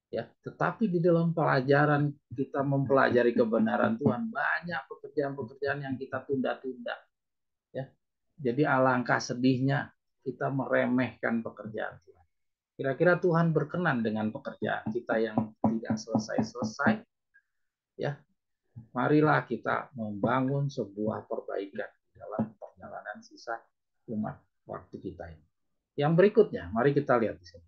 Ya, tetapi di dalam pelajaran kita mempelajari kebenaran Tuhan, banyak pekerjaan-pekerjaan yang kita tunda-tunda. Ya, jadi alangkah sedihnya kita meremehkan pekerjaan Tuhan. Kira-kira Tuhan berkenan dengan pekerjaan kita yang tidak selesai-selesai? Ya, marilah kita membangun sebuah perbaikan dalam perjalanan sisa umat waktu kita ini. Yang berikutnya, mari kita lihat di sini.